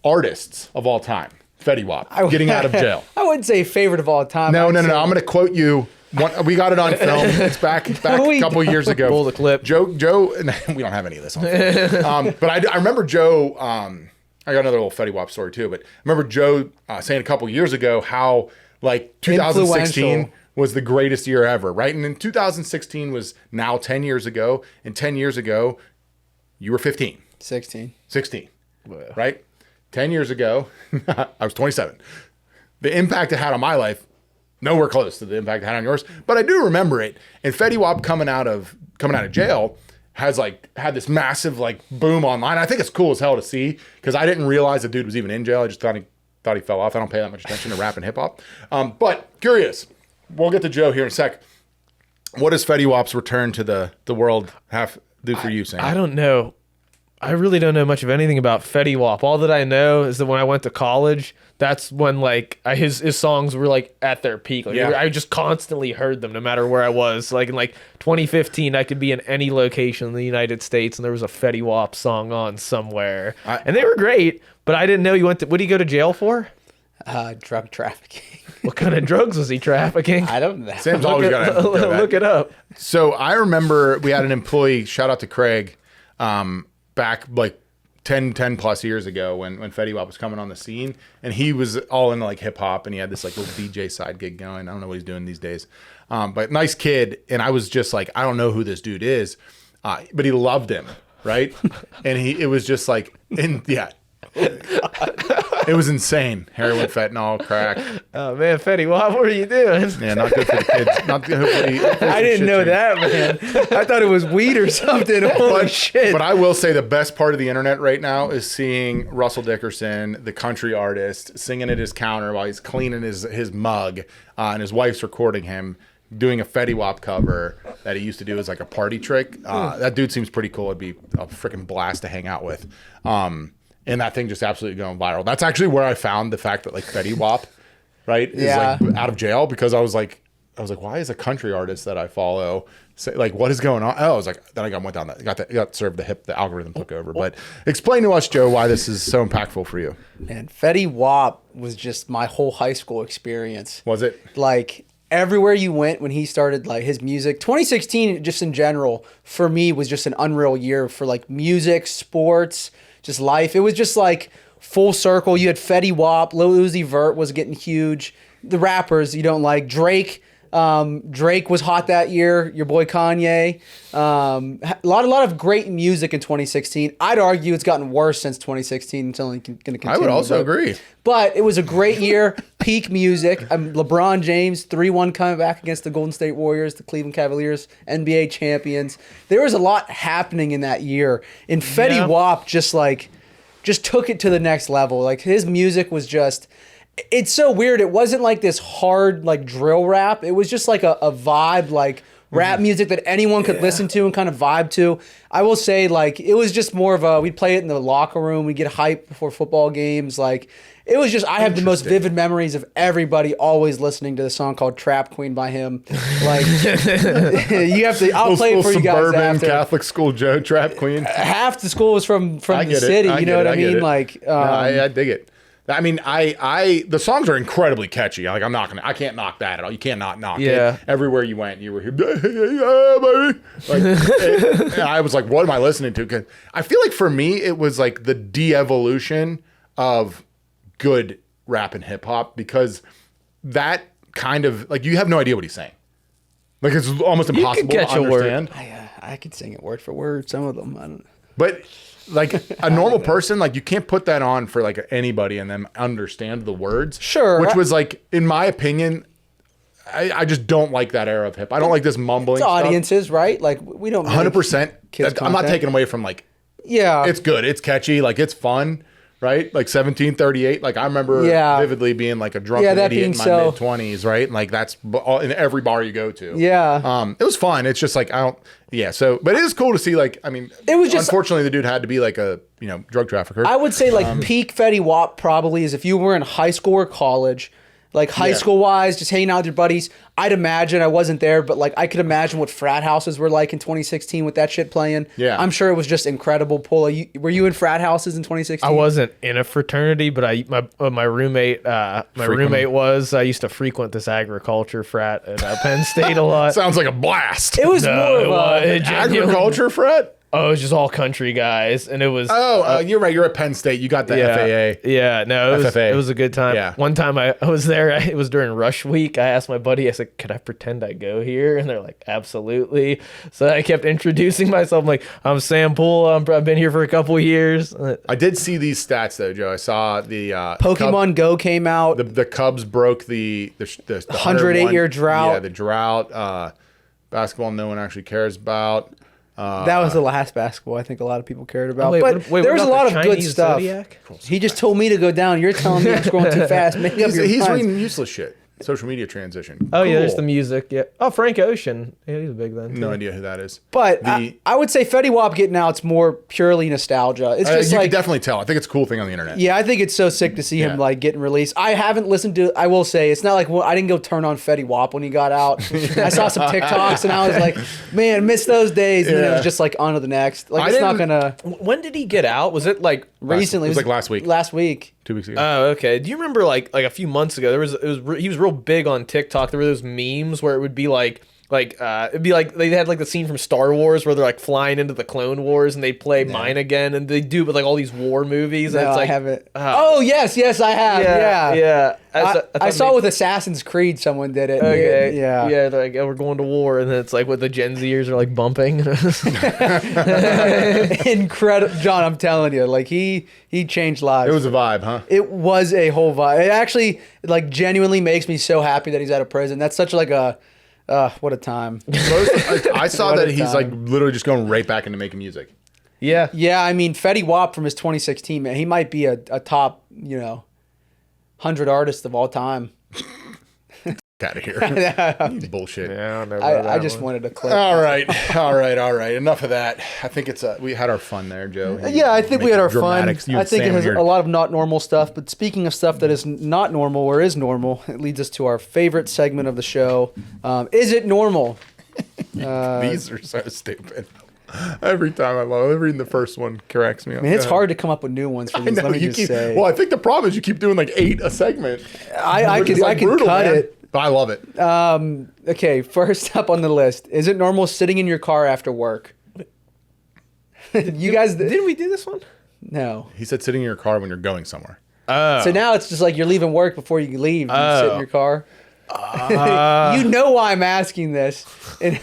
A: artists of all time, Fetty Wap, getting out of jail.
C: I wouldn't say favorite of all time.
A: No. I'm going to quote you. We got it on film. It's back a couple years ago.
B: Roll the clip.
A: Joe, we don't have any of this on film. But I remember Joe, I got another little Fetty Wap story too, but I remember Joe saying a couple years ago how like 2016 was the greatest year ever, right? And in 2016 was now 10 years ago, and 10 years ago, you were 15. 16, right? 10 years ago, I was 27. The impact it had on my life, nowhere close to the impact it had on yours, but I do remember it. And Fetty Wap coming out of jail has like had this massive like boom online. I think it's cool as hell to see because I didn't realize the dude was even in jail. I just thought he fell off. I don't pay that much attention to rap and hip hop. But curious, we'll get to Joe here in a sec. What does Fetty Wap's return to the world do for you, Sam?
B: I don't know. I really don't know much of anything about Fetty Wap. All that I know is that when I went to college, that's when like his songs were like at their peak. Like, I just constantly heard them no matter where I was. Like in like 2015, I could be in any location in the United States and there was a Fetty Wap song on somewhere, and they were great. But I didn't know you went to. What did he go to jail for?
C: Drug trafficking.
B: What kind of drugs was he trafficking?
C: I don't know.
A: Sam's always got to
B: look it up.
A: So I remember we had an employee. Shout out to Craig. Back like 10 plus years ago when Fetty Wap was coming on the scene, and he was all into like hip hop, and he had this like little DJ side gig going. I don't know what he's doing these days, but nice kid. And I was just like, I don't know who this dude is, but he loved him, right? And it was just like, it was insane. Heroin, fentanyl, crack.
B: Oh man, Fetty Wap, what are you doing?
A: Yeah, not good for the kids. Not good.
C: I didn't know that, man. I thought it was weed or something. Holy shit!
A: But I will say the best part of the internet right now is seeing Russell Dickerson, the country artist, singing at his counter while he's cleaning his mug, and his wife's recording him doing a Fetty Wap cover that he used to do as like a party trick. That dude seems pretty cool. It'd be a freaking blast to hang out with. And that thing just absolutely going viral. That's actually where I found the fact that like Fetty Wap, right, is like out of jail, because I was like, why is a country artist that I follow say, like, what is going on? Oh, I was like, then I went down that, got served the algorithm took over. But explain to us, Joe, why this is so impactful for you.
C: Man, Fetty Wap was just my whole high school experience.
A: Was it?
C: Like everywhere you went when he started like his music. 2016, just in general, for me was just an unreal year for like music, sports, just life. It was just like full circle. You had Fetty Wap, Lil Uzi Vert was getting huge. The rappers you don't like, Drake. Drake was hot that year. Your boy Kanye. A lot of great music in 2016. I'd argue it's gotten worse since 2016. It's only going to continue.
A: I would also agree.
C: But it was a great year. Peak music. LeBron James 3-1 coming back against the Golden State Warriors, the Cleveland Cavaliers, NBA champions. There was a lot happening in that year. And Fetty Wap just took it to the next level. Like his music was just. It's so weird. It wasn't like this hard like drill rap. It was just like a vibe, like rap music that anyone could listen to and kind of vibe to. I will say like it was just more of we'd play it in the locker room. We'd get hyped before football games. Like it was just, I have the most vivid memories of everybody always listening to the song called Trap Queen by him. Like you have to, I'll play it for you guys
A: suburban
C: after.
A: Catholic school Joe, Trap Queen.
C: Half the school was from the city. You know what I mean? Like,
A: I dig it. I mean, the songs are incredibly catchy. Like I can't knock that at all. You can't not knock it. Everywhere you went, you were here, baby. Like, I was like, what am I listening to? 'Cause I feel like for me, it was like the de-evolution of good rap and hip hop, because that kind of like, you have no idea what he's saying. Like it's almost impossible to understand.
C: I could sing it word for word. Some of them, I don't know.
A: But like a normal person, like you can't put that on for like anybody and then understand the words.
C: Sure.
A: Which was like, in my opinion, I just don't like that era of hip. I don't like this mumbling
C: It's
A: stuff.
C: audiences, right? Like we don't.
A: 100%. I'm not taking away from like, it's good. It's catchy. Like it's fun. Right? Like 1738. Like I remember vividly being like a drunken idiot in my mid-20s, right? And like that's in every bar you go to.
C: Yeah.
A: It was fun. It's just like, but it is cool to see, like, I mean, it was just, unfortunately the dude had to be like a, drug trafficker.
C: I would say like peak Fetty Wap probably is if you were in high school or college, like high school wise, just hanging out with your buddies. I'd imagine, I wasn't there, but like I could imagine what frat houses were like in 2016 with that shit playing. Yeah. I'm sure it was just incredible. Were you in frat houses in 2016?
B: I wasn't in a fraternity, but my roommate was. I used to frequent this agriculture frat at Penn State a lot.
A: Sounds like a blast.
C: It was more of
A: an agriculture frat?
B: Oh, it was just all country guys, and it was.
A: You're right. You're at Penn State. You got the FAA.
B: Yeah, no, it was a good time.
A: Yeah.
B: One time I was there. It was during rush week. I asked my buddy. I said, "Could I pretend I go here?" And they're like, "Absolutely." So I kept introducing myself. I'm like, "I'm Sam Poole. I've been here for a couple years."
A: I did see these stats though, Joe. I saw the
C: Pokemon Go came out.
A: The Cubs broke the
C: 108-year drought.
A: Yeah, the drought. Basketball, no one actually cares about.
C: That was the last basketball I think a lot of people cared about. But there was a lot of good stuff. He just told me to go down. You're telling me I'm scrolling too fast.
A: He's reading useless shit. social media transition.
B: Oh yeah, there's
A: Cool.
B: the music. Yeah. Oh, Frank Ocean. Yeah, he's big then.
A: No
B: too.
A: idea who that is.
C: But I would say Fetty Wap getting out, it's more purely nostalgia. It's just
A: You
C: like
A: can definitely tell. I think it's a cool thing on the internet.
C: yeah, I think it's so sick to see him
A: Yeah.
C: like getting released. I haven't listened to. I will say it's not like I didn't go turn on Fetty Wap when he got out. I saw some TikToks and I was like, man, miss those days. And then it
A: Yeah.
C: was just like on to the next. Like
A: I
C: it's not
A: didn't-
C: gonna
B: When did he get out? Was it like
C: recently.
A: It was like last week.
C: Last week.
A: 2 weeks ago.
B: Oh, okay. Do you remember like a few months ago? He was real big on TikTok. There were those memes where it would be like it'd be like they had like the scene from Star Wars where they're like flying into the Clone Wars and they play Mine Again and they do with like all these war movies. And
C: No,
B: it's like,
C: I haven't. Oh yes, I have. Yeah,
B: yeah.
C: I saw with Assassin's Creed someone did it.
B: Okay.
C: Yeah.
B: Yeah. They're like, oh, we're going to war, and then it's like what the Gen Zers are like bumping.
C: Incredible, John. I'm telling you, like he changed lives.
A: It was a vibe, huh?
C: It was a whole vibe. It actually like genuinely makes me so happy that he's out of prison. That's such like a what a time.
A: I saw
C: What
A: that
C: a
A: he's like
C: time.
A: literally just going right back into making music.
B: Yeah.
C: Yeah, I mean Fetty Wap from his 2016 man, he might be a top 100 artist of all time.
A: Out of here. You bullshit.
B: Yeah, I don't know about
C: I
B: that
C: just
B: one.
C: wanted to clip.
A: All right. Enough of that. I think we had our fun there, Joe.
C: Yeah, I think we had our fun.
A: Dramatics. You
C: I
A: and
C: think it
A: Sam
C: has
A: here.
C: a lot of not normal stuff. But speaking of stuff that is not normal or is normal, it leads us to our favorite segment of the show. Is it normal?
A: These are so stupid. Every time I love it. Reading the first one corrects me.
C: I mean, it's hard to come up with new ones for these. Let me just say.
A: Well, I think the problem is you keep doing like 8 a segment.
C: I could cut
A: man.
C: it.
A: But I love it.
C: Okay, first up on the list. Is it normal sitting in your car after work? You guys,
B: Didn't we do this one?
C: no.
A: He said sitting in your car when you're going somewhere.
B: Oh.
C: So now it's just like you're leaving work before you leave. You sit in
B: Oh.
C: your car. You know why I'm asking this, and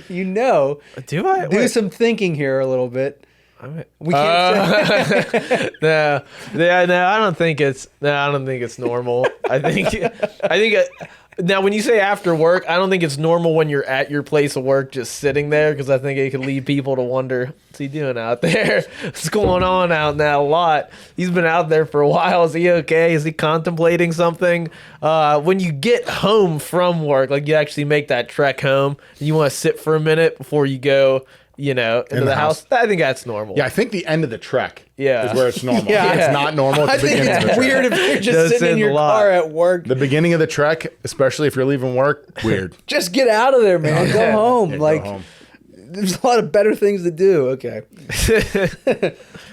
C: you know.
B: Do I?
C: Do
B: Wait.
C: some thinking here a little bit.
B: I
C: We can't.
B: no, I don't think it's normal. I think now when you say after work, I don't think it's normal when you're at your place of work just sitting there because I think it could lead people to wonder what's he doing out there, what's going on out there a lot. He's been out there for a while. Is he okay? Is he contemplating something? When you get home from work, like you actually make that trek home, and you want to sit for a minute before you go. Into
A: In
B: the
A: the
B: house. I think that's normal.
A: Yeah, I think the end of the trek
B: Yeah.
A: is where it's normal.
C: Yeah.
A: It's not normal
C: I
A: at the
C: think
A: beginning of the
C: it's
A: trek.
C: weird if you're
B: Does
C: just sitting in
B: sound
C: your
B: a lot.
C: car at work.
A: The beginning of the trek, especially if you're leaving work, weird.
C: Just get out of there, man. Go home.
A: Yeah,
C: like
A: go home.
C: there's a lot of better things to do. Okay.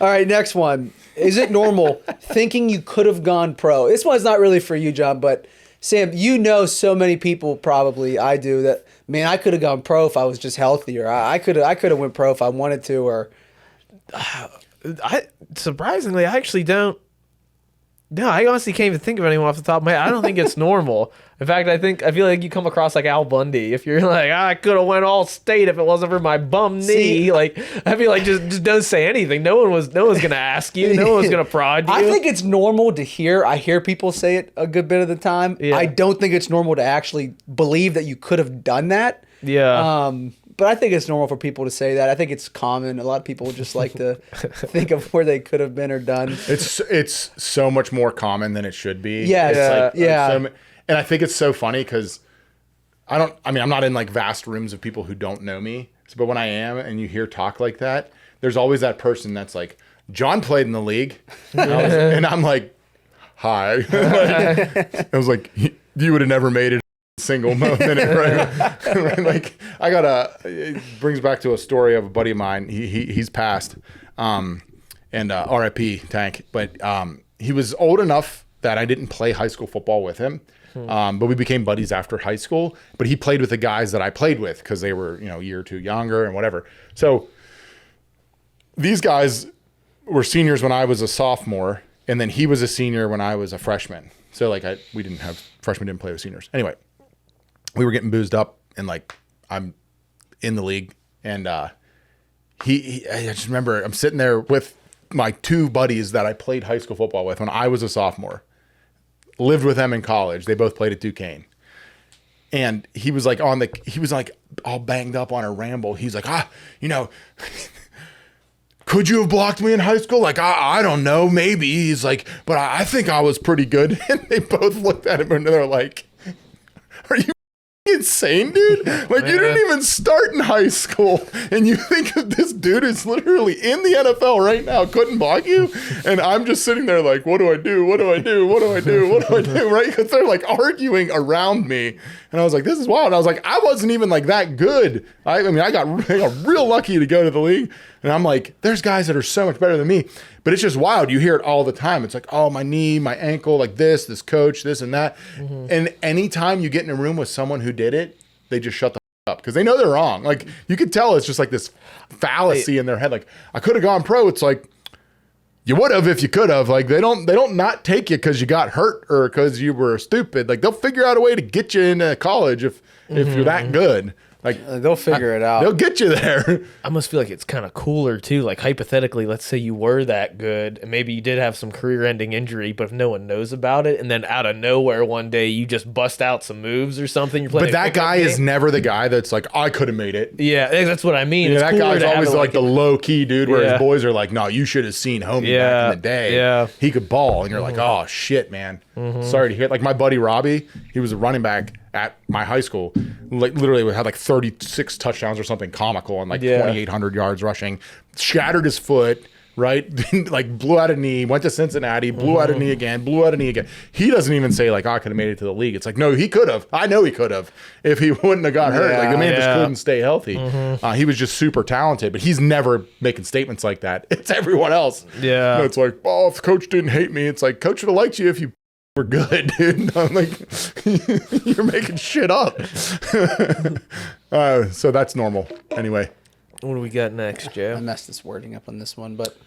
C: All right, next one. Is it normal thinking you could have gone pro? This one's not really for you, John, but Sam, you know so many people probably I do that man, I could have gone pro if I was just healthier. I could have went pro if I wanted to or
B: Surprisingly, I actually don't. No, I honestly can't even think of anyone off the top of my head. I don't think it's normal. In fact, I feel like you come across like Al Bundy. If you're like, I could have went all state if it wasn't for my bum knee.
C: See-
B: Like, I feel like just don't say anything. No one's gonna ask you. No one's gonna prod you.
C: I think it's normal to hear. I hear people say it a good bit of the time.
B: Yeah.
C: I don't think it's normal to actually believe that you could have done that.
B: Yeah.
C: But I think it's normal for people to say that. I think it's common. A lot of people just like to think of where they could have been or done.
A: It's so much more common than it should be.
C: Yes,
A: It's
C: yeah.
A: And I think it's so funny because I'm not in like vast rooms of people who don't know me. But when I am and you hear talk like that, there's always that person that's like, John played in the league. And I'm like, hi. I was like, you would have never made it a single minute, right? Right? Like it brings back to a story of a buddy of mine. He's passed. And RIP Tank. But he was old enough that I didn't play high school football with him. But we became buddies after high school. But he played with the guys that I played with because they were, a year or two younger and whatever. So these guys were seniors when I was a sophomore, and then he was a senior when I was a freshman. So like freshmen didn't play with seniors. Anyway, we were getting boozed up, and like I'm in the league, and I just remember I'm sitting there with my two buddies that I played high school football with when I was a sophomore. Lived with them in college. They both played at Duquesne. And he was like all banged up on a ramble. He's like, could you have blocked me in high school? Like, I don't know, maybe. He's like, but I think I was pretty good. And they both looked at him and they're like, are you insane, dude? Like, you didn't even start in high school, and you think of this dude who's literally in the NFL right now couldn't block you? And I'm just sitting there like, what do I do? What do I do? What do I do? What do I do? Right? Because they're like arguing around me, and I was like, this is wild. I was like, I wasn't even like that good. I mean, I got real lucky to go to the league, and I'm like, there's guys that are so much better than me. But it's just wild. You hear it all the time. It's like, oh, my knee, my ankle, like this coach, this and that. And anytime you get in a room with someone who did it, they just shut the up because they know they're wrong. Like, you could tell it's just like this fallacy in their head. Like, I could have gone pro. It's like, you would have if you could have. Like, they don't not take you because you got hurt or because you were stupid. Like, they'll figure out a way to get you into college if you're that good. Like,
C: they'll figure it out.
A: They'll get you there.
B: I must feel like it's kind of cooler too. Like, hypothetically, let's say you were that good and maybe you did have some career-ending injury, but if no one knows about it, and then out of nowhere one day you just bust out some moves or something. You're playing.
A: But that guy is never the guy that's like, I could have made it.
B: Yeah, that's what I mean.
A: Yeah, that guy's always like the low key dude where his boys are like, no, you should have seen homie back in the day.
B: Yeah,
A: he could ball, and you're like, oh shit, man. Sorry to hear. Like, my buddy Robbie, he was a running back at my high school. Like, literally had like 36 touchdowns or something comical and like 2,800 yards rushing. Shattered his foot, right? Like, blew out a knee. Went to Cincinnati, blew out a knee again, blew out a knee again. He doesn't even say like, oh, I could have made it to the league. It's like, no, he could have. I know he could have if he wouldn't have got hurt. Like, the man just couldn't stay healthy. He was just super talented, but he's never making statements like that. It's everyone else.
B: Yeah.
A: You know, it's like, oh, if the coach didn't hate me, it's like, coach would have liked you if you were good, dude. I'm like, you're making shit up. So that's normal. Anyway.
B: What do we got next, Joe?
C: I messed this wording up on this one, but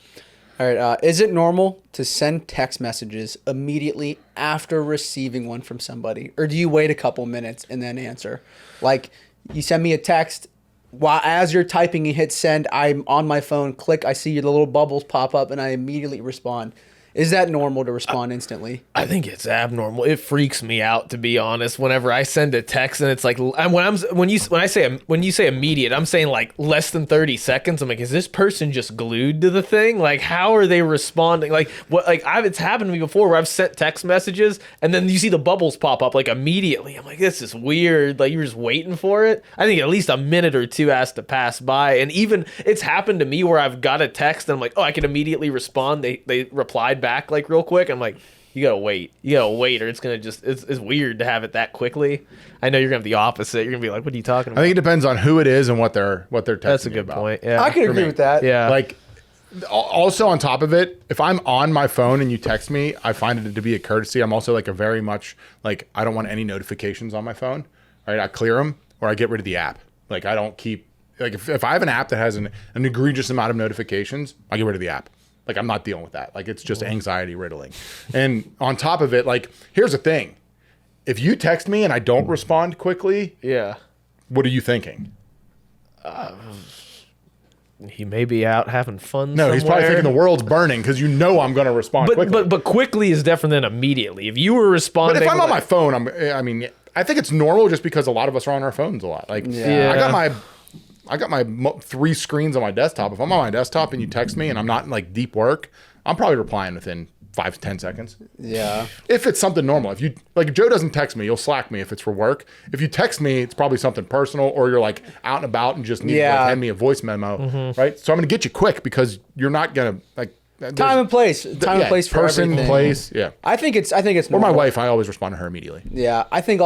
C: all right. Is it normal to send text messages immediately after receiving one from somebody, or do you wait a couple minutes and then answer? Like, you send me a text while as you're typing, you hit send. I'm on my phone. Click. I see the little bubbles pop up, and I immediately respond. Is that normal to respond instantly?
B: I think it's abnormal. It freaks me out, to be honest. Whenever I send a text and it's like, when you say immediate, I'm saying like less than 30 seconds. I'm like, is this person just glued to the thing? Like, how are they responding? Like, what? Like, it's happened to me before where I've sent text messages and then you see the bubbles pop up like immediately. I'm like, this is weird. Like, you're just waiting for it. I think at least a minute or two has to pass by. And even it's happened to me where I've got a text and I'm like, oh, I can immediately respond. They replied back like real quick. I'm like, you gotta wait, or it's gonna just it's weird to have it that quickly. I know you're gonna have the opposite. You're gonna be like, what are you talking about?
A: I think it depends on who it is and what they're texting.
B: That's a good point. Yeah,
C: I can agree with that.
B: Yeah,
A: like, also on top of it, if I'm on my phone and you text me, I find it to be a courtesy. I'm also like a very much like, I don't want any notifications on my phone. Right, I clear them or I get rid of the app. Like, I don't keep, like, if I have an app that has an egregious amount of notifications, I get rid of the app. Like, I'm not dealing with that. Like, it's just anxiety riddling. And on top of it, like, here's the thing. If you text me and I don't respond quickly, what are you thinking?
B: He may be out having fun.
A: No, he's probably thinking the world's burning because you know I'm going to respond quickly.
B: But quickly is different than immediately. If you were responding,
A: but if I'm on my phone, I think it's normal just because a lot of us are on our phones a lot. Like, I got my 3 screens on my desktop. If I'm on my desktop and you text me and I'm not in like deep work, I'm probably replying within 5 to 10 seconds.
C: Yeah.
A: If it's something normal. If you like, if Joe doesn't text me, you'll Slack me if it's for work. If you text me, it's probably something personal, or you're like out and about and just need to like, send me a voice memo, right? So I'm gonna get you quick because you're not gonna like.
C: Time and place. Time and place for
A: person,
C: everything.
A: place. Yeah.
C: I think it's normal.
A: Or my wife, I always respond to her immediately.
C: Yeah. I think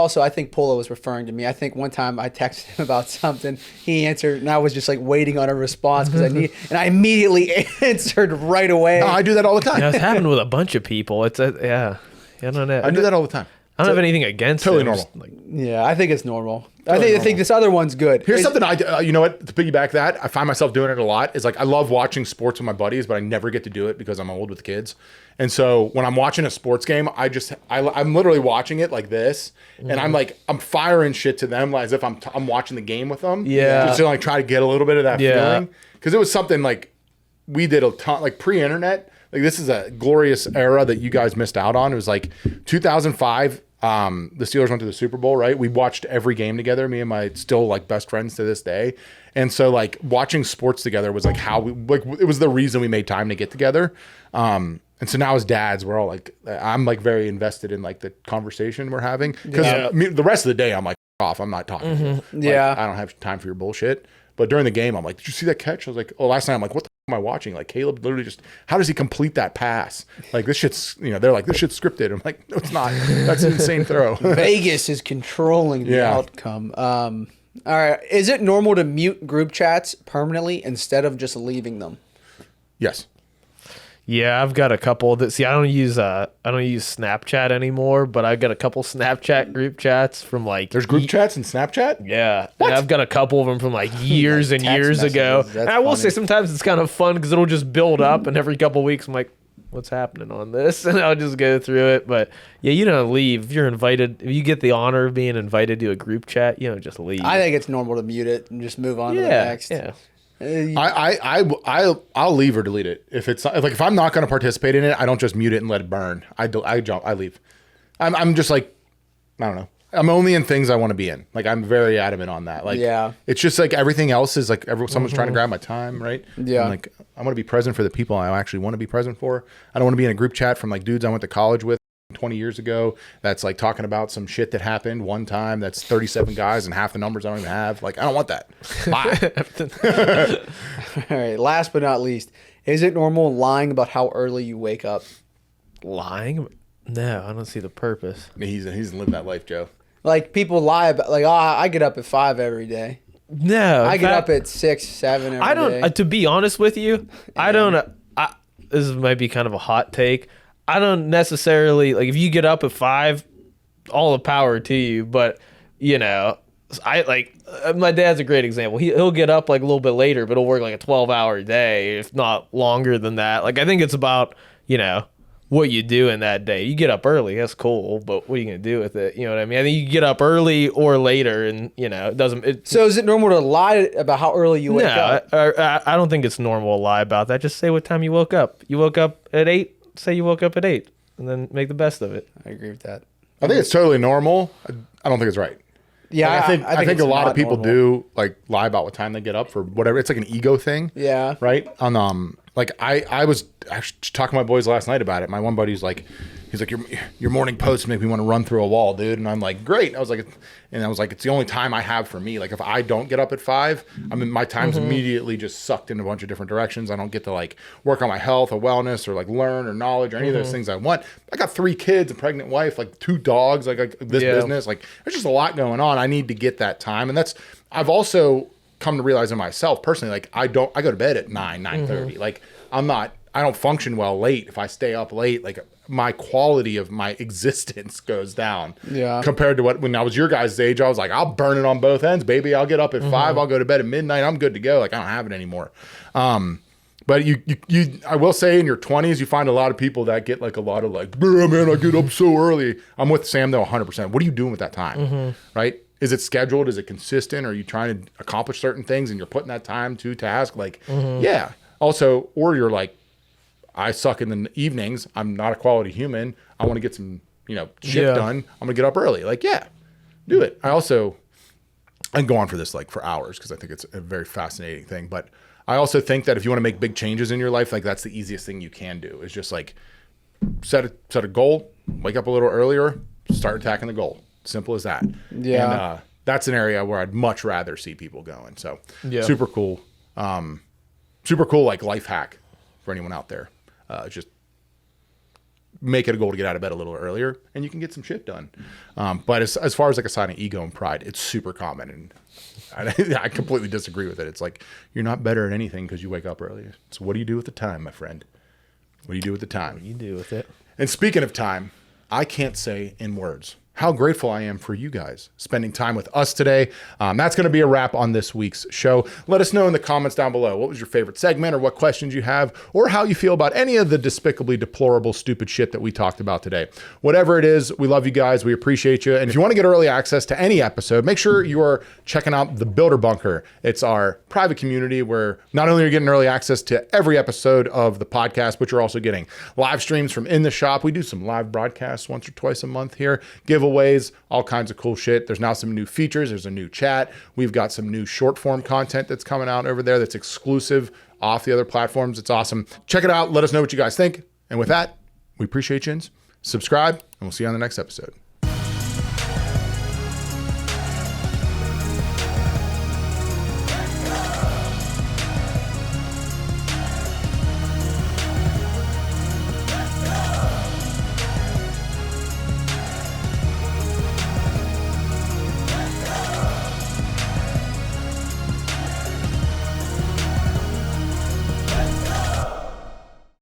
C: Polo was referring to me. I think one time I texted him about something. He answered, and I was just like waiting on a response and I immediately answered right away.
A: No, I do that all the time.
B: It's happened with a bunch of people. I don't know.
A: I do that all the time.
B: I don't have anything against
A: totally
B: it.
A: normal.
C: Yeah, I think it's normal. I think this other one's good.
A: Here's something you know what? To piggyback that, I find myself doing it a lot. Is like, I love watching sports with my buddies, but I never get to do it because I'm old with kids. And so when I'm watching a sports game, I'm literally watching it like this, and I'm firing shit to them as if I'm watching the game with them.
B: Yeah,
A: just to like try to get a little bit of that feeling, because it was something like we did a ton, like pre-internet. Like, this is a glorious era that you guys missed out on. It was like 2005. the Steelers went to the Super Bowl, right? We watched every game together, me and my still like best friends to this day. And so like watching sports together was like how we like it was the reason we made time to get together. And so now as dads, we're all like, I'm like very invested in like the conversation we're having because the rest of the day I'm like off. I'm not talking to you. Like, I don't have time for your bullshit. But during the game, I'm like, did you see that catch? I was like, oh, last night I'm like, what the am I watching? Like Caleb literally just, how does he complete that pass? Like this shit's, they're like, this shit's scripted. I'm like, no, it's not. That's an insane throw.
C: Vegas is controlling the outcome. All right. Is it normal to mute group chats permanently instead of just leaving them?
A: Yes.
B: Yeah, I've got a couple that I don't use Snapchat anymore, but I've got a couple Snapchat group chats from like
A: there's group chats in Snapchat?
B: Yeah. And I've got a couple of them from like years and years ago. And I will say sometimes it's kind of fun because it'll just build up and every couple of weeks I'm like, what's happening on this? And I'll just go through it. But yeah, you don't leave. If you're invited, if you get the honor of being invited to a group chat, you don't just leave.
C: I think it's normal to mute it and just move on to the next.
B: Yeah.
A: I'll leave or delete it if it's like if I'm not going to participate in it. I don't just mute it and let it burn. I leave. I'm just like I don't know. I'm only in things I want to be in. Like I'm very adamant on that. Like it's just like everything else is like someone's trying to grab my time, right?
C: Yeah.
A: I'm like I want to be present for the people I actually want to be present for. I don't want to be in a group chat from like dudes I went to college with 20 years ago that's like talking about some shit that happened one time that's 37 guys and half the numbers I don't even have. Like I don't want that. Bye.
C: All right, last but not least, is it normal lying about how early you wake up?
B: Lying? No, I don't see the purpose.
A: He's living that life, Joe.
C: Like people lie about like, oh, I get up at 5 every day.
B: No,
C: I get up at 6, 7 every day.
B: I don't to be honest with you, I don't this might be kind of a hot take. I don't necessarily like if you get up at 5, all the power to you. But I like my dad's a great example. He'll get up like a little bit later, but he'll work like a 12-hour day, if not longer than that. Like I think it's about what you do in that day. You get up early, that's cool, but what are you gonna do with it? You know what I mean? I think you get up early or later, and it doesn't.
C: So is it normal to lie about how early you wake up?
B: I don't think it's normal to lie about that. Just say what time you woke up. You woke up at 8. Say you woke up at 8 and then make the best of it.
C: I agree with that.
A: I think it's totally normal. I don't think it's right.
C: Yeah,
A: like, I think a lot of people do like lie about what time they get up for whatever. It's like an ego thing.
C: Yeah.
A: Right. Like I was actually talking to my boys last night about it. My one buddy's like, he's like, your morning posts make me want to run through a wall, dude. And I'm like, great. I was like, it's the only time I have for me. Like if I don't get up at 5, my time's immediately just sucked in a bunch of different directions. I don't get to like work on my health or wellness or like learn or knowledge or any of those things I want. I got 3 kids, a pregnant wife, like 2 dogs, like this business. Like there's just a lot going on. I need to get that time. And I've also come to realize in myself personally, like I go to bed at 9:30. Like I don't function well late. If I stay up late, like my quality of my existence goes down. Yeah. Compared to when I was your guys' age, I was like, I'll burn it on both ends, baby. I'll get up at 5. I'll go to bed at midnight. I'm good to go. Like I don't have it anymore. But I will say in your 20s, you find a lot of people that get like a lot of like, man, I get up so early. I'm with Sam though 100%. What are you doing with that time? Right? Is it scheduled? Is it consistent? Are you trying to accomplish certain things and you're putting that time to task? Like, yeah. Also, or you're like, I suck in the evenings. I'm not a quality human. I want to get some, shit done. I'm gonna get up early. Like, yeah, do it. I can go on for this like for hours because I think it's a very fascinating thing. But I also think that if you want to make big changes in your life, like that's the easiest thing you can do is just like set a goal, wake up a little earlier, start attacking the goal. Simple as that. Yeah. And that's an area where I'd much rather see people going. So super cool. Super cool like life hack for anyone out there. Just make it a goal to get out of bed a little earlier and you can get some shit done. But as far as like a sign of ego and pride, it's super common. And I completely disagree with it. It's like, you're not better at anything because you wake up early. So what do you do with the time, my friend? What do you do with the time?
B: What do you do with it?
A: And speaking of time, I can't say in words how grateful I am for you guys spending time with us today. That's going to be a wrap on this week's show. Let us know in the comments down below what was your favorite segment or what questions you have or how you feel about any of the despicably deplorable, stupid shit that we talked about today. Whatever it is, we love you guys. We appreciate you. And if you want to get early access to any episode, make sure you are checking out the Builder Bunker. It's our private community where not only are you getting early access to every episode of the podcast, but you're also getting live streams from in the shop. We do some live broadcasts once or twice a month here. Giveaways giveaways, all kinds of cool shit. There's now some new features. There's a new chat. We've got some new short form content that's coming out over there that's exclusive off the other platforms. It's awesome. Check it out. Let us know what you guys think. And with that, we appreciate you. Subscribe, and we'll see you on the next episode.